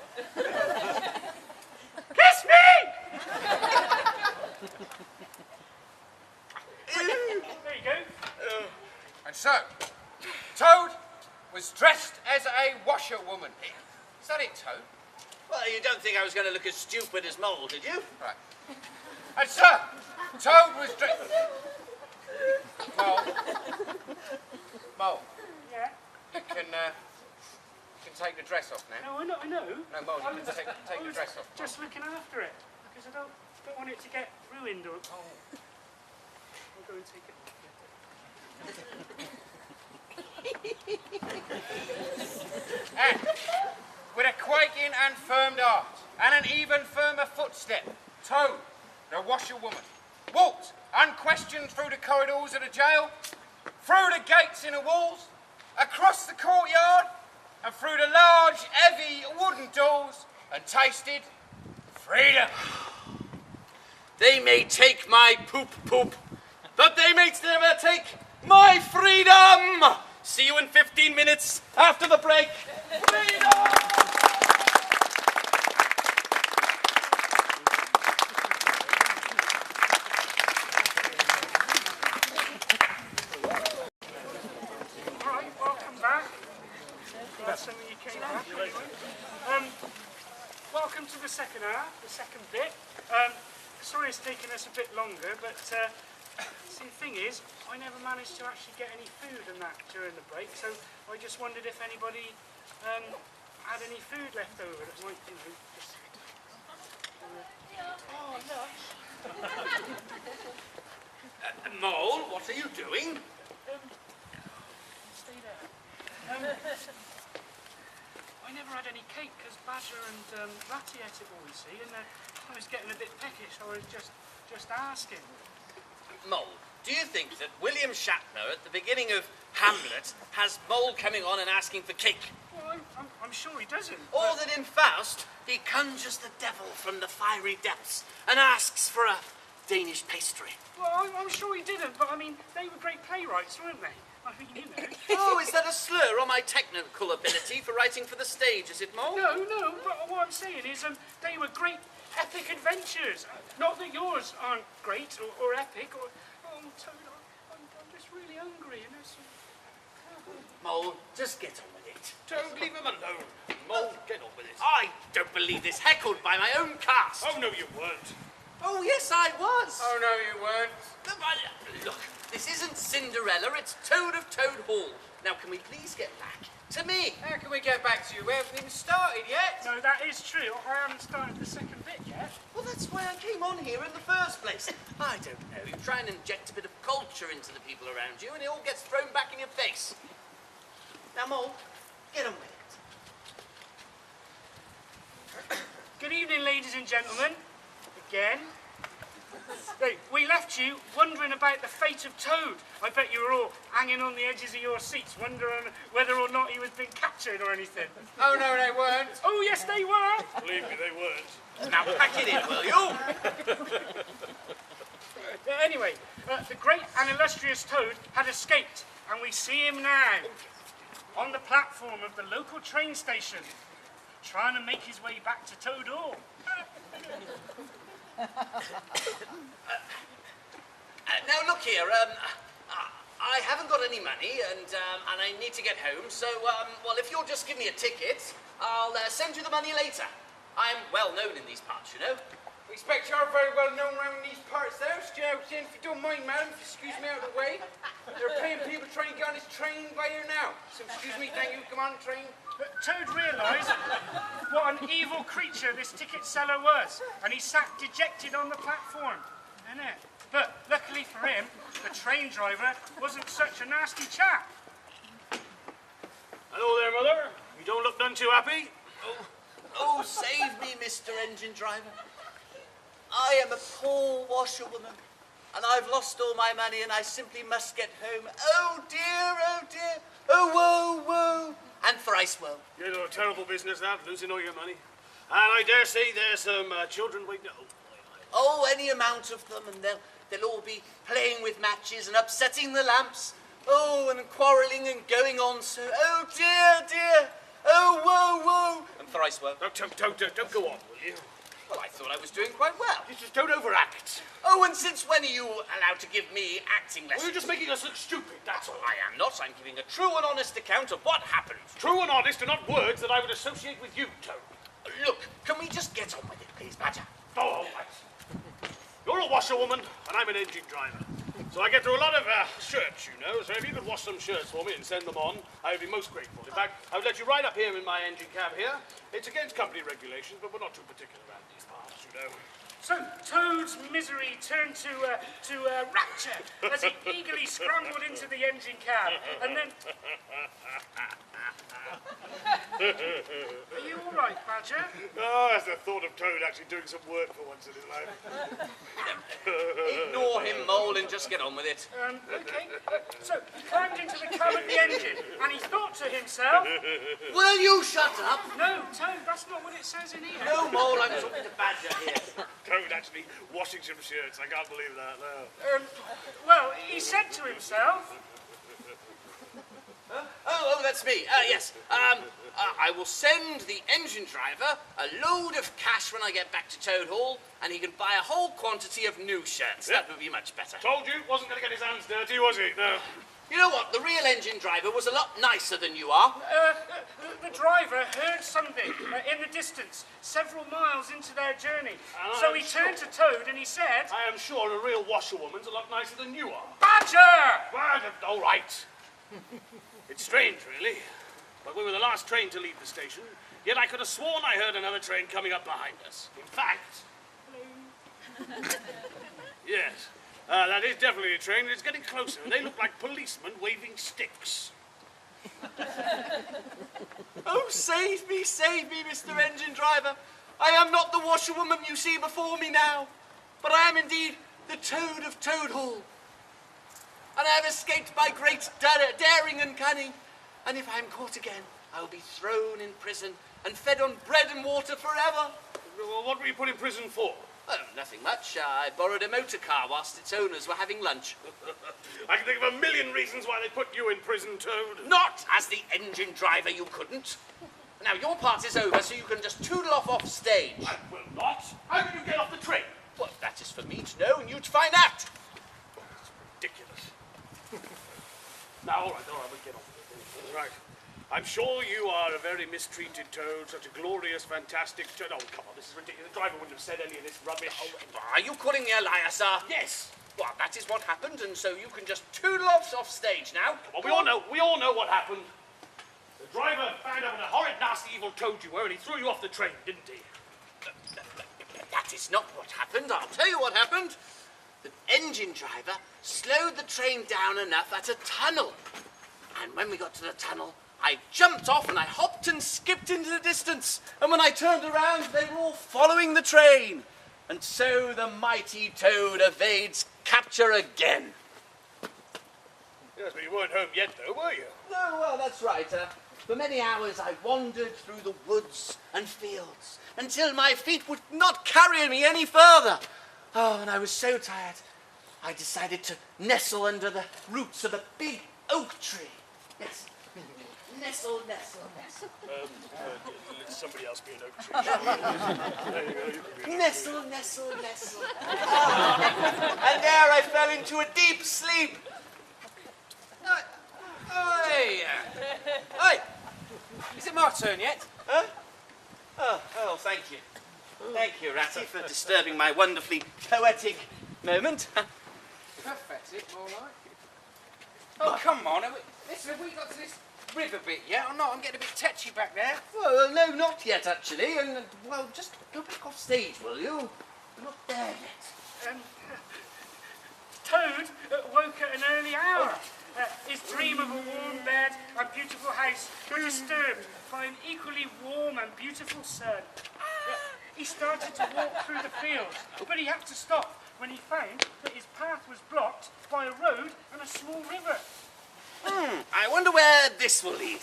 Kiss me! There you go. And so, Toad was dressed as a washerwoman. Is that it, Toad? Well, you don't think I was going to look as stupid as Mole, did you? Right. And so, Toad was dressed... Mole, Yeah. you can take the dress off now. No, I know. No, Mole, I you can was- take I the was dress off. just looking after it because I don't want it to get ruined or. Oh. I'll go and take it. And with a quaking and firm heart, and an even firmer footstep, Toad, the washerwoman, walked unquestioned through the corridors of the jail, through the gates in the walls, across the courtyard, and through the large, heavy wooden doors, and tasted freedom. They may take my poop, but they may never take my freedom! See you in 15 minutes after the break. Freedom! All right, welcome back. That's something you came back anyway. Welcome to the second hour, the second bit. Sorry it's taken us a bit longer, but see, the thing is, I never managed to actually get any food and that during the break, so I just wondered if anybody had any food left over that might, you know, just... Oh, look. Mole, what are you doing? Stay there. I never had any cake because Badger and Ratty ate it all, you see, and I was getting a bit peckish, so I was just asking. Mole, do you think that William Shatner at the beginning of Hamlet has Mole coming on and asking for cake? Well, I'm sure he doesn't. Or that in Faust he conjures the devil from the fiery depths and asks for a Danish pastry? Well, I'm sure he didn't, but I mean, they were great playwrights, weren't they? I mean, you know. Oh, is that a slur on my technical ability for writing for the stage, is it, Mole? No, but what I'm saying is they were great epic adventures. Not that yours aren't great or epic or... Oh, Toad, I'm just really hungry and there's some... Mole, just get on with it. Toad, leave him alone. Mole, get on with it. I don't believe this, heckled by my own cast. Oh, no, you weren't. Oh, yes, I was. Oh, no, you weren't. Look, this isn't Cinderella, it's Toad of Toad Hall. Now, can we please get back to me? How can we get back to you? We haven't even started yet. No, that is true. I haven't started the second bit yet. Well, that's why I came on here in the first place. I don't know. You try and inject a bit of culture into the people around you, and it all gets thrown back in your face. Now, Mole, get on with it. Good evening, ladies and gentlemen. Again. Hey, we left you wondering about the fate of Toad. I bet you were all hanging on the edges of your seats, wondering whether or not he was being captured or anything. Oh, no, they weren't. Oh, yes, they were. Believe me, they weren't. Now, pack it in, will you? Anyway, the great and illustrious Toad had escaped, and we see him now on the platform of the local train station, trying to make his way back to Toad Hall. Now look here, I haven't got any money and I need to get home, so, well, if you'll just give me a ticket, I'll send you the money later. I'm well known in these parts, you know. We expect you're very well known around these parts there, Joe. If you don't mind, madam, if you excuse me out of the way. There are paying people trying to get on this train by here now. So excuse me, thank you. Come on, train. Toad realised what an evil creature this ticket seller was, and he sat dejected on the platform. Innit? But luckily for him, the train driver wasn't such a nasty chap. Hello there, Mother. You don't look none too happy. Oh, save me, Mr. Engine Driver. I am a poor washerwoman, and I've lost all my money, and I simply must get home. Oh dear, oh dear, oh woe, woe, and thrice woe. You know, a terrible business that, losing all your money. And I dare say there's some children waiting. Oh, any amount of them, and they'll all be playing with matches and upsetting the lamps. Oh, and quarrelling and going on so. Oh dear, dear, oh woe, woe, and thrice woe. Don't go on, will you? Well, I thought I was doing quite well. You just don't overact. Oh, and since when are you allowed to give me acting lessons? Well, you're just making us look stupid, that's all. I am not. I'm giving a true and honest account of what happened. True and honest are not words that I would associate with you, Toad. Look, can we just get on with it, please, Badger? Oh, all right. You're a washerwoman, and I'm an engine driver. So I get through a lot of shirts, you know, so if you could wash some shirts for me and send them on, I would be most grateful. In fact, I would let you ride up here in my engine cab here. It's against company regulations, but we're not too particular around these parts, you know. So Toad's misery turned to rapture as he eagerly scrambled into the engine cab, and then... Are you all right, Badger? Oh, that's the thought of Toad actually doing some work for once in his life. Ignore him, Mole, and just get on with it. Okay. So he climbed into the cab of the engine, and he thought to himself... Will you shut up? No, Toad, that's not what it says in here. No, Mole, I'm talking to Badger here. Toad actually washing some shirts. I can't believe that, no. Well, he said to himself... Oh, that's me. Yes. I will send the engine driver a load of cash when I get back to Toad Hall, and he can buy a whole quantity of new shirts. Yep. That would be much better. Told you, wasn't going to get his hands dirty, was he? No. You know what? The real engine driver was a lot nicer than you are. The driver heard something in the distance, several miles into their journey. So he turned to Toad and he said... I am sure a real washerwoman's a lot nicer than you are. Badger! Well, all right. It's strange, really. But we were the last train to leave the station, yet I could have sworn I heard another train coming up behind us. In fact... Yes, that is definitely a train, and it's getting closer, and they look like policemen waving sticks. Oh, save me, Mr. Engine Driver. I am not the washerwoman you see before me now, but I am indeed the Toad of Toad Hall. And I have escaped by great daring and cunning. And if I am caught again, I will be thrown in prison and fed on bread and water forever. Well, what were you put in prison for? Oh, nothing much. I borrowed a motor car whilst its owners were having lunch. I can think of a million reasons why they put you in prison, Toad. Not as the engine driver, you couldn't. Now, your part is over, so you can just toodle off stage. I will not. How did you get off the train? Well, that is for me to know and you to find out. It's ridiculous. Now, all right, we'll get on with it. Right. I'm sure you are a very mistreated Toad, such a glorious, fantastic Toad. Oh, come on, this is ridiculous. The driver wouldn't have said any of this rubbish. Are you calling me a liar, sir? Yes. Well, that is what happened, and so you can just toodle off stage now. Well, we all know what happened. The driver found out what a horrid, nasty, evil Toad you were, and he threw you off the train, didn't he? That is not what happened. I'll tell you what happened. The engine driver slowed the train down enough at a tunnel. And when we got to the tunnel, I jumped off and I hopped and skipped into the distance. And when I turned around, they were all following the train. And so the mighty Toad evades capture again. Yes, but you weren't home yet, though, were you? No, well, that's right. For many hours I wandered through the woods and fields until my feet would not carry me any further. Oh, and I was so tired. I decided to nestle under the roots of a big oak tree. Yes. Nestle, nestle, nestle. Let somebody else be an oak tree. There you go. You can be an oak Nestle, nestle, nestle. And there I fell into a deep sleep. Hey, hey, is it my turn yet? Huh? Oh, thank you. Thank you, Ratty, for disturbing my wonderfully poetic moment. Pathetic, all right. Oh, come on. Listen, have we got to this river bit yet or not? I'm getting a bit tetchy back there. Well, no, not yet, actually. And, well, just go back off stage, will you? We're not there yet. Toad woke at an early hour. His dream of a warm bed and beautiful house were disturbed by an equally warm and beautiful sun. He started to walk through the fields, but he had to stop when he found that his path was blocked by a road and a small river. I wonder where this will lead.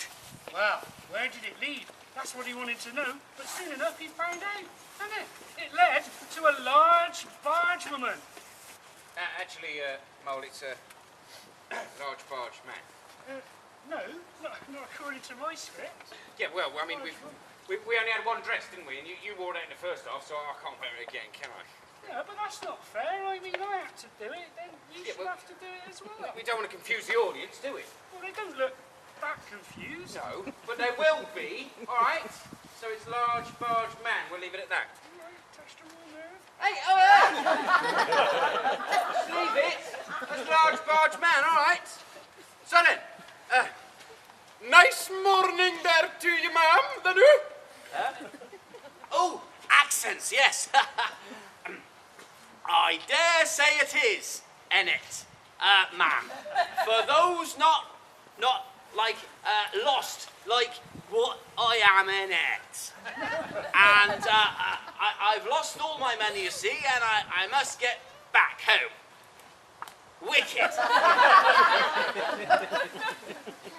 Well, where did it lead? That's what he wanted to know, but soon enough he found out, didn't it? It led to a large barge woman. Actually, Mole, it's a large barge man. No, not according to my script. Yeah, well, I mean, we only had one dress, didn't we? And you wore it in the first half, so I can't wear it again, can I? Yeah, but that's not fair. I mean, I had to do it, then you should have to do it as well. We don't want to confuse the audience, do we? Well, they don't look that confused. No, but they will be, all right? So it's large barge man. We'll leave it at that. Right, touched a raw nerve. Hey, just leave it. That's large barge man, all right? So then, nice morning there to you, ma'am, the new. Oh, accents, yes. I dare say it is, Ennet, ma'am. For those not like lost, like what I am, Ennet. And I've lost all my money, you see, and I must get back home. Wicked.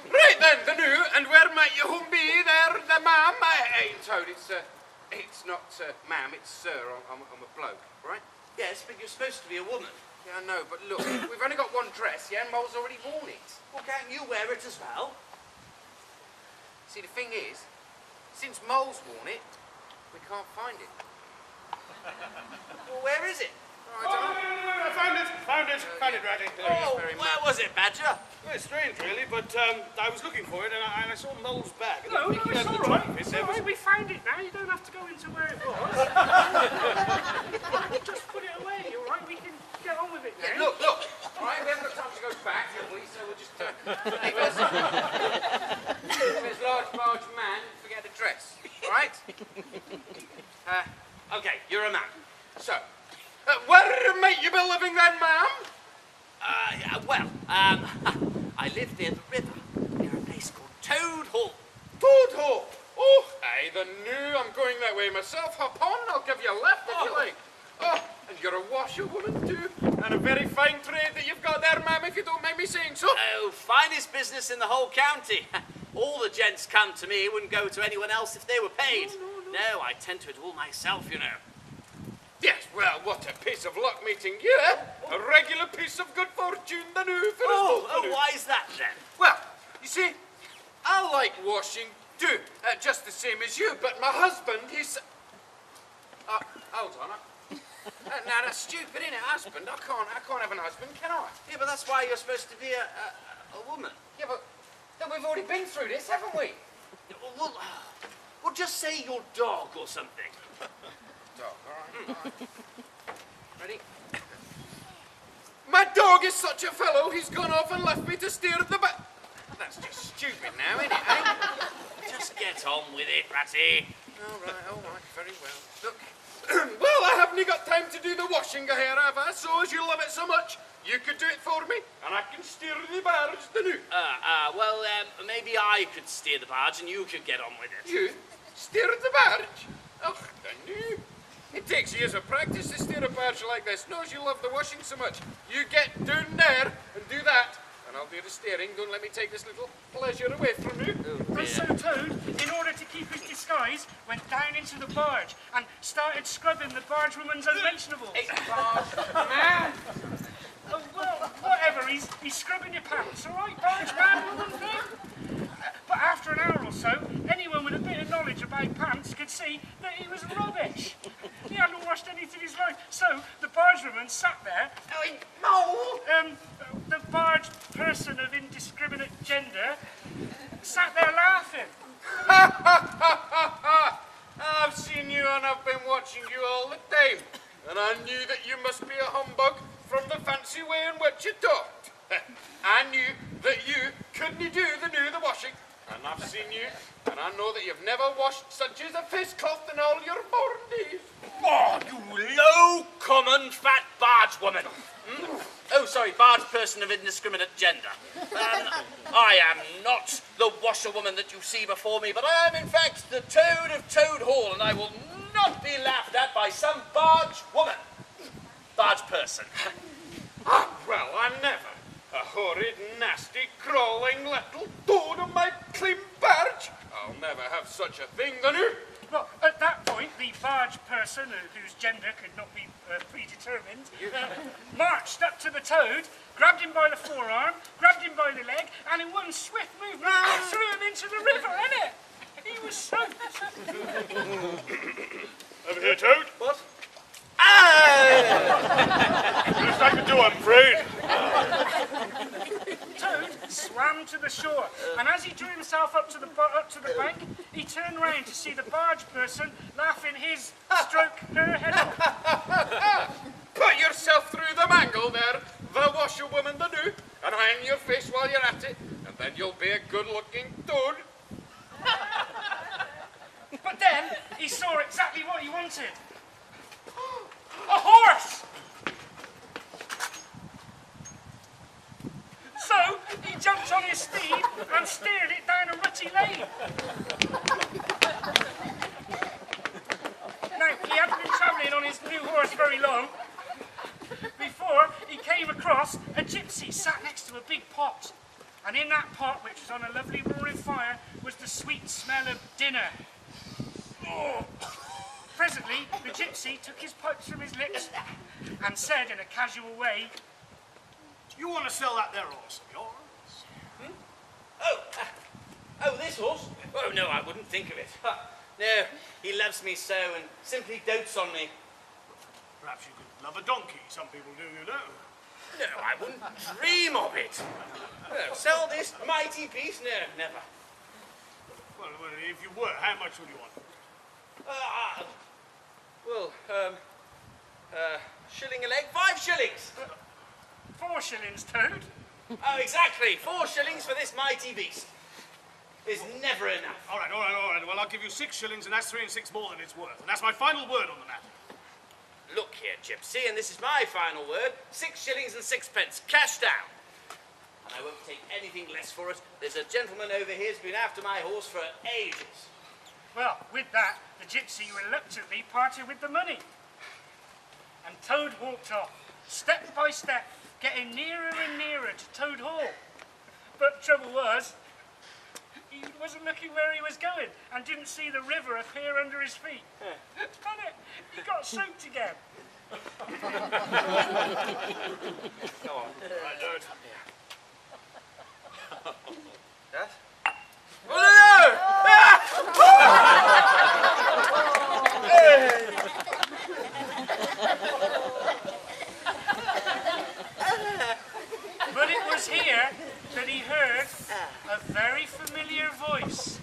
Right then, the new, and where might you home be there, the ma'am? Hey, Toad, it's not ma'am, it's sir. I'm a bloke, right? Yes, but you're supposed to be a woman. Yeah, I know, but look, we've only got one dress, yeah, and Mole's already worn it. Well, can't you wear it as well? See, the thing is, since Mole's worn it, we can't find it. Well, where is it? I don't know. I found it, Ratty. Oh, where was it, Badger? Well, it's strange, really, but I was looking for it and I saw Mole's bag. And No, I think it's he all had the right. trunk. It's There all was- right. We found it now. You don't have to go into where it was. Just put it away, all right? We can get on with it Yeah, now. look, all right, we haven't got time to go back, have we? So we'll just leave it as there's large barge man, forget the dress, all right? Okay, you're a man. So, where might you be living then, ma'am? I live near the river, near a place called Toad Hall. Toad Hall. Oh, aye, the new. I'm going that way myself. Hop on, I'll give you a lift if you like. Oh, and you're a washerwoman too, and a very fine trade that you've got there, ma'am, if you don't mind me saying so. Oh, finest business in the whole county. All the gents come to me, wouldn't go to anyone else if they were paid. No, I tend to it all myself, you know. Yes, well, what a piece of luck meeting you, eh? A regular piece of good fortune, the new for us both, the new. Why is that then? Well, you see, I like washing too, just the same as you, but my husband, he's... hold on. Now, that's stupid, isn't it, husband? I can't have an husband, can I? Yeah, but that's why you're supposed to be a woman. Yeah, but we've already been through this, haven't we? Well, just say your dog or something. Dog, all right. Ready? My dog is such a fellow, he's gone off and left me to stare at the back. That's just stupid now, isn't it, eh? Just get on with it, Ratty. All right, very well. Look, well, I haven't got time to do the washing here, have I? So as you love it so much, you could do it for me, and I can steer the barge, the new. Maybe I could steer the barge and you could get on with it. You steer the barge? Oh, the new. It takes years of practice to steer a barge like this. Knows you love the washing so much. You get down there and do that, and I'll do the steering. Don't let me take this little pleasure away from you. And so Toad, in order to keep his disguise, went down into the barge and started scrubbing the barge woman's unmentionables. Hey, barge man! Oh, well, whatever, he's scrubbing your pants, all right, barge man, woman thing? But after an hour or so, anyone with a bit of knowledge about pants could see that he was rubbish. He hadn't washed anything in his life. So the bargewoman sat there. The barge person of indiscriminate gender sat there laughing. I've seen you and I've been watching you all the time. And I knew that you must be a humbug from the fancy way in which you talked. I knew that you couldn't do the washing. And I've seen you, and I know that you've never washed such as a face cloth in all your born days. Oh, you low, common, fat barge woman. Oh, sorry, barge person of indiscriminate gender. I am not the washerwoman that you see before me, but I am, in fact, the Toad of Toad Hall, and I will not be laughed at by some barge woman. Barge person. Well, I never. A horrid, nasty, crawling little toad on my clean barge. I'll never have such a thing, then. Well, at that point, the barge person, whose gender could not be predetermined, marched up to the toad, grabbed him by the forearm, grabbed him by the leg, and in one swift movement threw him into the river, innit? He was soaked. Over here, Toad. What? Best I can do, I'm afraid. Toad swam to the shore, and as he drew himself up to the bank, he turned round to see the barge person laughing his stroke her head off. Put yourself through the mangle there, the washerwoman the do, and hang your face while you're at it, and then you'll be a good-looking toad. But then he saw exactly what he wanted. A horse! So he jumped on his steed and steered it down a rutty lane. Now, he hadn't been travelling on his new horse very long before he came across a gypsy sat next to a big pot. And in that pot, which was on a lovely roaring fire, was the sweet smell of dinner. Oh. Presently, the gypsy took his pipes from his lips and said in a casual way, You want to sell that there horse of yours? Oh, this horse? Oh, no, I wouldn't think of it. No, he loves me so and simply dotes on me. Perhaps you could love a donkey. Some people do, you know. No, I wouldn't dream of it. No, sell this mighty piece? No, never. Well, if you were, how much would you want? Shilling a leg? 5 shillings! 4 shillings, Toad. Oh, exactly. 4 shillings for this mighty beast. Is never enough. All right. Well, I'll give you 6 shillings, and that's 3 and 6 more than it's worth. And that's my final word on the matter. Look here, gypsy, and this is my final word. 6 shillings and 6 pence, cash down. And I won't take anything less for it. There's a gentleman over here who's been after my horse for ages. Well, with that, the gypsy reluctantly parted with the money. And Toad walked off, step by step, getting nearer and nearer to Toad Hall. But trouble was, he wasn't looking where he was going and didn't see the river appear under his feet. Done it! He got soaked again. Go on. Right, Toad. Yes? But it was here that he heard a very familiar voice.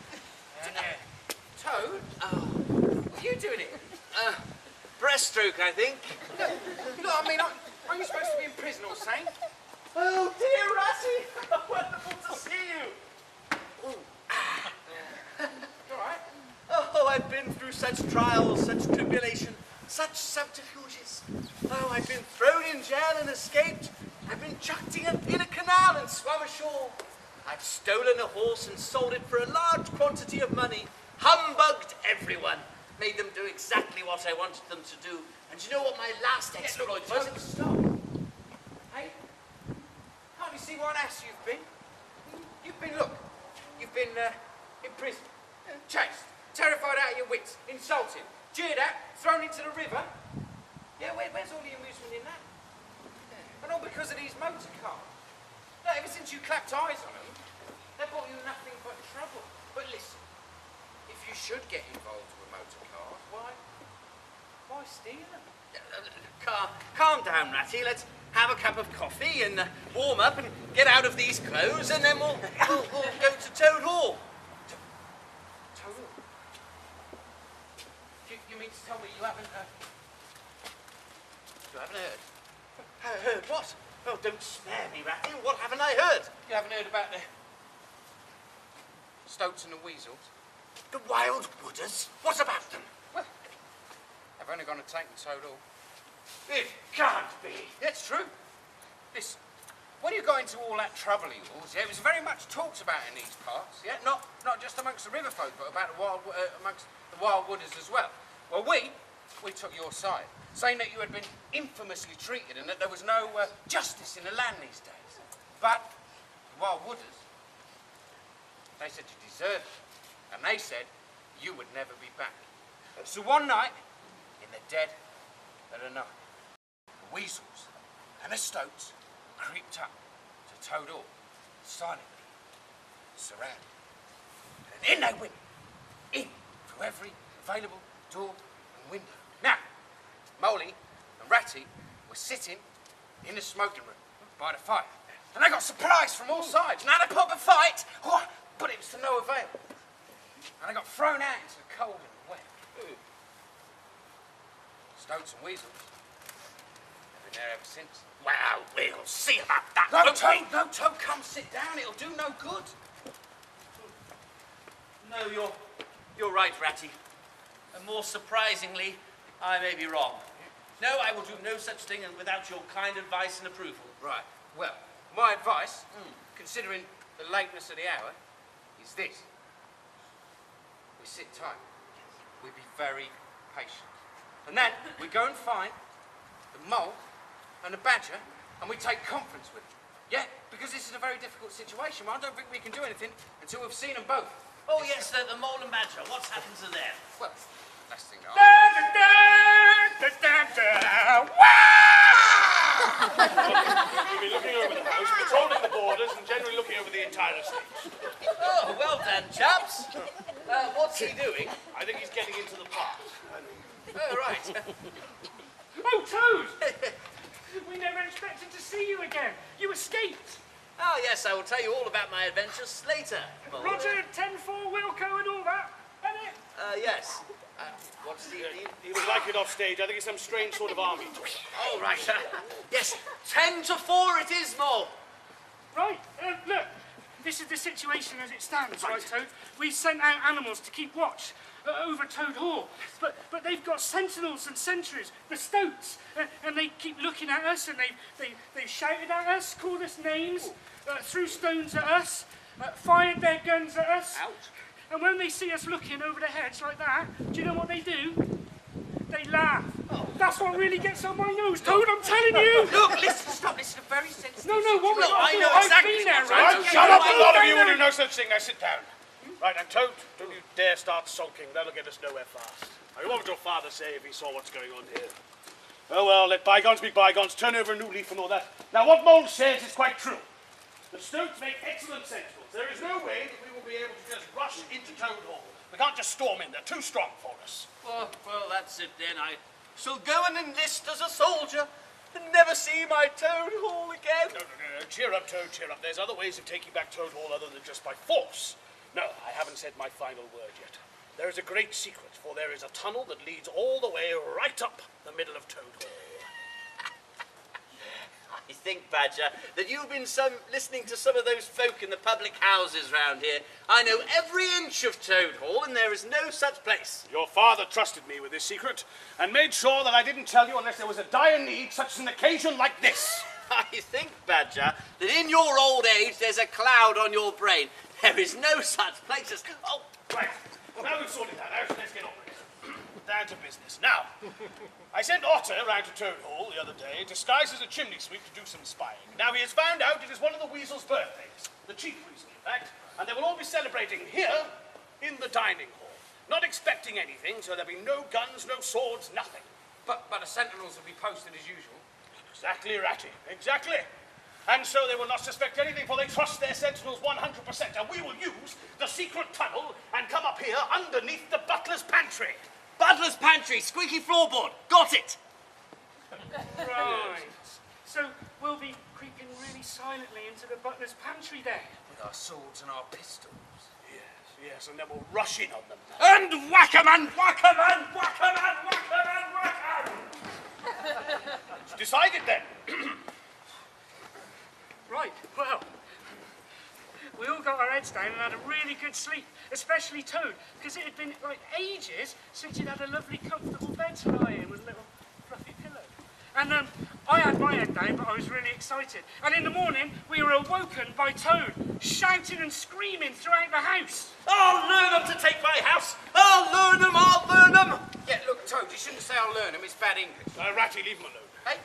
Toad? What are you doing here? Breaststroke, I think. Look, I mean, aren't you supposed to be in prison or something? Oh, dear Ratty! Wonderful to see you. All right. Oh, I've been through such trials, such tribulation, such subterfuges. Oh, I've been thrown in jail and escaped. I've been chucked in a canal and swum ashore. I've stolen a horse and sold it for a large quantity of money, humbugged everyone, made them do exactly what I wanted them to do. And you know what my last exploit was? Stop. Hey, can't you see what an ass you've been? You've been in prison, chased, terrified out of your wits, insulted, jeered at, thrown into the river. Yeah, where's all the amusement in that? And all because of these motor cars. Now, ever since you clapped eyes on them, they brought you nothing but trouble. But listen, if you should get involved with motor cars, why steal them? Calm down, Ratty. Let's have a cup of coffee and warm up and get out of these clothes, and then we'll go to Toad Hall. Toad Hall? You mean to tell me you haven't, You haven't heard? Heard what? Oh, don't spare me, Ratty. What haven't I heard? You haven't heard about the Stoats and the Weasels? The Wild Wooders? What about them? Well, they've only gone to take the Toad Hall. It can't be. It's true. Listen, when you go into all that trouble of yours, yeah, it was very much talked about in these parts, yeah? Not just amongst the river folk, but about amongst the Wild Wooders as well. Well, we took your side, saying that you had been infamously treated and that there was no justice in the land these days. But the Wild Wooders, they said you deserved it, and they said you would never be back. So one night, in the dead of the night, the Weasels and the Stoats creeped up to Toad Hall, silently, surrounded. And in they went, in through every available door and window. Now, Molly and Ratty were sitting in the smoking room by the fire, and they got surprised from all sides. Now they put up a fight, but it was to no avail. And they got thrown out into the cold and the wet. Stoats and Weasels have been there ever since. Well, we'll see about that. No, Toad, come sit down. It'll do no good. No, you're right, Ratty. And more surprisingly, I may be wrong. No, I will do no such thing and without your kind advice and approval. Right. Well, my advice, considering the lateness of the hour, is this. We sit tight. We be very patient. And then we go and find the mole and the badger, and we take conference with them. Yeah? Because this is a very difficult situation. Well, I don't think we can do anything until we've seen them both. Oh, yes, the mole and badger. What's happened to them? Well, last thing that We'll be looking over the house, patrolling the borders, and generally looking over the entire estate. Oh, well done, chaps. What's he doing? I think he's getting into the park. Oh, right. Oh, Toad! We never expected to see you again. You escaped. Oh, yes, I will tell you all about my adventures later. Mole. Roger, 10-4 Wilco and all that. And it. Yes. What's the... He was like it off stage. I think it's some strange sort of army talk. Oh, right. Yes, 10-4 it is, Mole. Right, look. This is the situation as it stands, right, Toad? We've sent out animals to keep watch over Toad Hall, but they've got sentinels and sentries, the Stoats, and they keep looking at us, and they've shouted at us, called us names, threw stones at us, fired their guns at us. Ouch. And when they see us looking over their heads like that, do you know what they do? They laugh. Oh. That's what really gets on my nose, Toad, I'm telling you! Look, listen, stop. This is a very sensitive No, what No, I know I've exactly been there, what's right? going on. Shut up, a lot of you will do no such thing. Now sit down. Right, and Toad, don't you dare start sulking. That'll get us nowhere fast. Now, what would your father say if he saw what's going on here? Oh, well, let bygones be bygones. Turn over a new leaf and all that. Now, what Mole says is quite true. The Stoats make excellent sentinels. There is no way that we will be able to just rush into Toad Hall. We can't just storm in. They're too strong for us. Well, that's it then. I shall go and enlist as a soldier and never see my Toad Hall again. No. Cheer up, Toad, cheer up. There's other ways of taking back Toad Hall other than just by force. No, I haven't said my final word yet. There is a great secret, for there is a tunnel that leads all the way right up the middle of Toad Hall. I think, Badger, that you've been listening to some of those folk in the public houses round here. I know every inch of Toad Hall, and there is no such place. Your father trusted me with this secret and made sure that I didn't tell you unless there was a dire need, such as an occasion like this. I think, Badger, that in your old age there's a cloud on your brain. There is no such place as... Oh, Right. Well, now we've sorted that out, let's get on with it. Down to business. Now, I sent Otter round to Toad Hall the other day, disguised as a chimney sweep to do some spying. Now, he has found out it is one of the Weasel's birthdays, the chief Weasel, in fact, and they will all be celebrating here in the dining hall. Not expecting anything, so there'll be no guns, no swords, nothing. But the sentinels will be posted as usual. Exactly, Ratty, exactly. And so they will not suspect anything, for they trust their sentinels 100%, and we will use the secret tunnel and come up here underneath the butler's pantry. Butler's pantry, squeaky floorboard. Got it. Right. So we'll be creeping really silently into the butler's pantry then. With our swords and our pistols. Yes, and then we'll rush in on them. And whack 'em and whack 'em and whack 'em and whack 'em and whack 'em. It's decided then. Right, well, we all got our heads down and had a really good sleep, especially Toad, because it had been like ages since he'd had a lovely comfortable bed to lie in with a little fluffy pillow. And I had my head down, but I was really excited. And in the morning, we were awoken by Toad, shouting and screaming throughout the house. I'll learn 'em to take my house. I'll learn 'em, I'll learn 'em. Yeah, look, Toad, you shouldn't say I'll learn them. It's bad English. Ratty, leave him alone. Hey?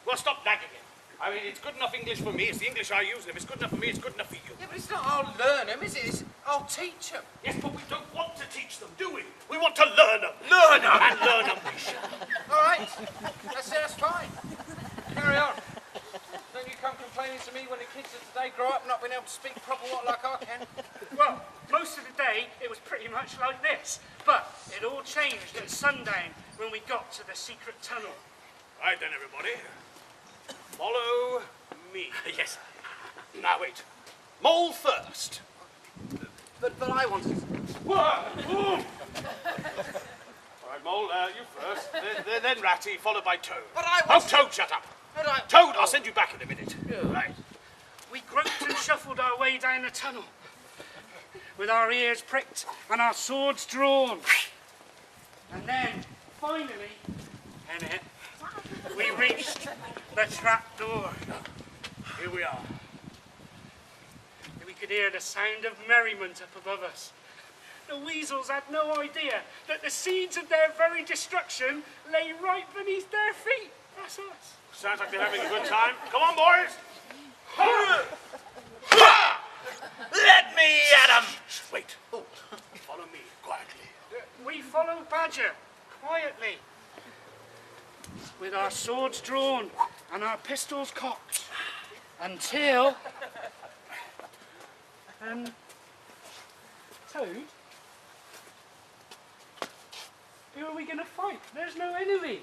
Well, stop nagging him. I mean, it's good enough English for me. It's the English I use, and if it's good enough for me, it's good enough for you. Yeah, but it's not I'll learn them, is it? It's I'll teach them. Yes, but we don't want to teach them, do we? We want to learn them. Learn 'em. And learn them we shall. All right. That's fine. Carry on. Don't you come complaining to me when the kids of today grow up not being able to speak proper what like I can. Well, most of the day, it was pretty much like this. But it all changed at sundown when we got to the secret tunnel. Right then, everybody. Follow me. Yes. Now, wait. Mole first. But I wanted to... All right, Mole, you first. Then Ratty, followed by Toad. But I Oh, want... Toad, shut up. But I... Toad, I'll send you back in a minute. Right. We groped and shuffled our way down the tunnel, with our ears pricked and our swords drawn. And then, finally, we reached the trap door. Here we are. We could hear the sound of merriment up above us. The weasels had no idea that the seeds of their very destruction lay right beneath their feet. That's us. Sounds like they're having a good time. Come on, boys. Let me at 'em. Wait. Follow me quietly. We followed Badger quietly, with our swords drawn and our pistols cocked, until... Toad? Who are we going to fight? There's no enemy.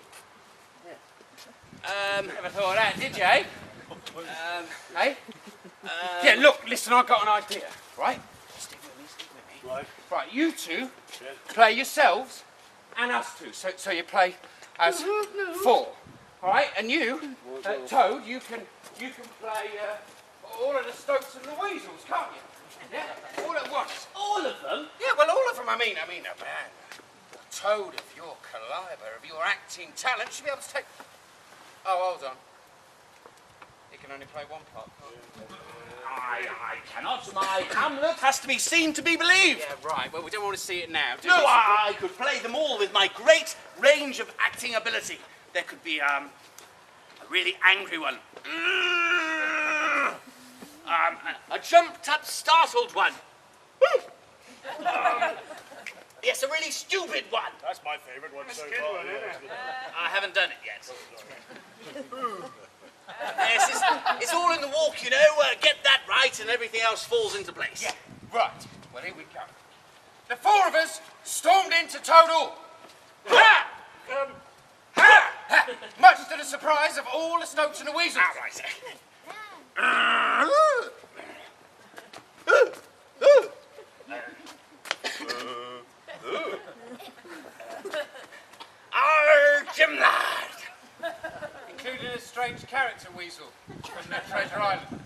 Never thought of that, did you, eh? Hey? Yeah, look, listen, I've got an idea, right? Stick with me. Right. Right, you two play yourselves and us two. So you play as four, all right? And you, Toad, you can play all of the Stokes and the Weasels, can't you? Yeah, all at once. All of them? Yeah, well, all of them. I mean, a man, a Toad of your caliber, of your acting talent, should be able to take... Oh, hold on. He can only play one part. I cannot. My Hamlet has to be seen to be believed. Yeah, right. Well, we don't want to see it now, do No, we? I could play them all with my great range of acting ability. There could be a really angry one. A jumped-up, startled one. Yes, a really stupid one. That's my favourite one so good far. one, isn't it? I haven't done it yet. Yes, it's all in the walk, you know. Get that right and everything else falls into place. Yeah, right. Well, here we go. The four of us stormed into Toad Hall. Ha! Ha! Much to the surprise of all the Stokes and the Weasels. All right, sir. Our Gymlad! Including a strange character weasel from the Treasure Island.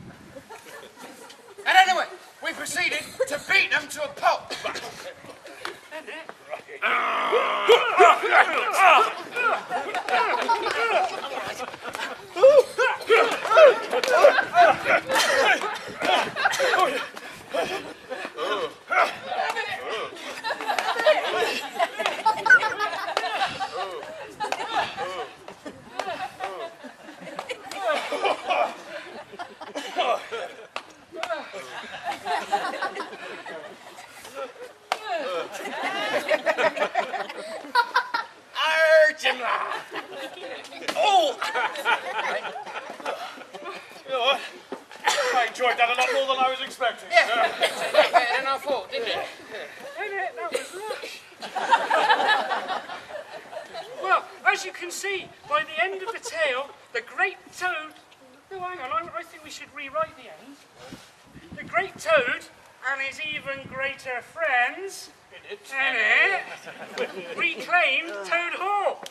And anyway, we proceeded to beat them to a pulp. see, by the end of the tale, the great toad... No, hang on, I think we should rewrite the end. The great toad and his even greater friends... In it. Reclaim Toad Hall.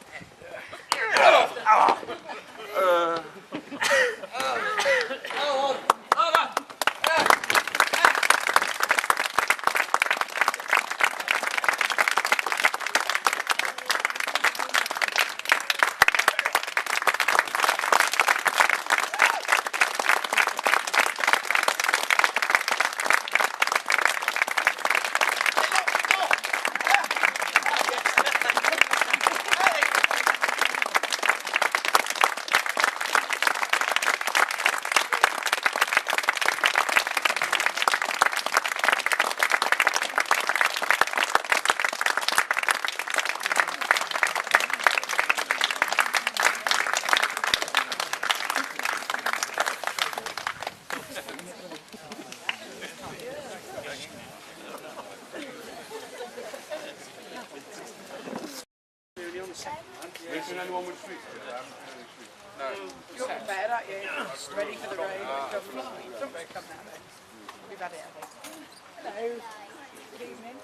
You're bad, aren't you? Ready for the rain. Don't very come now then. We've had it, I think. Hello. Good evening.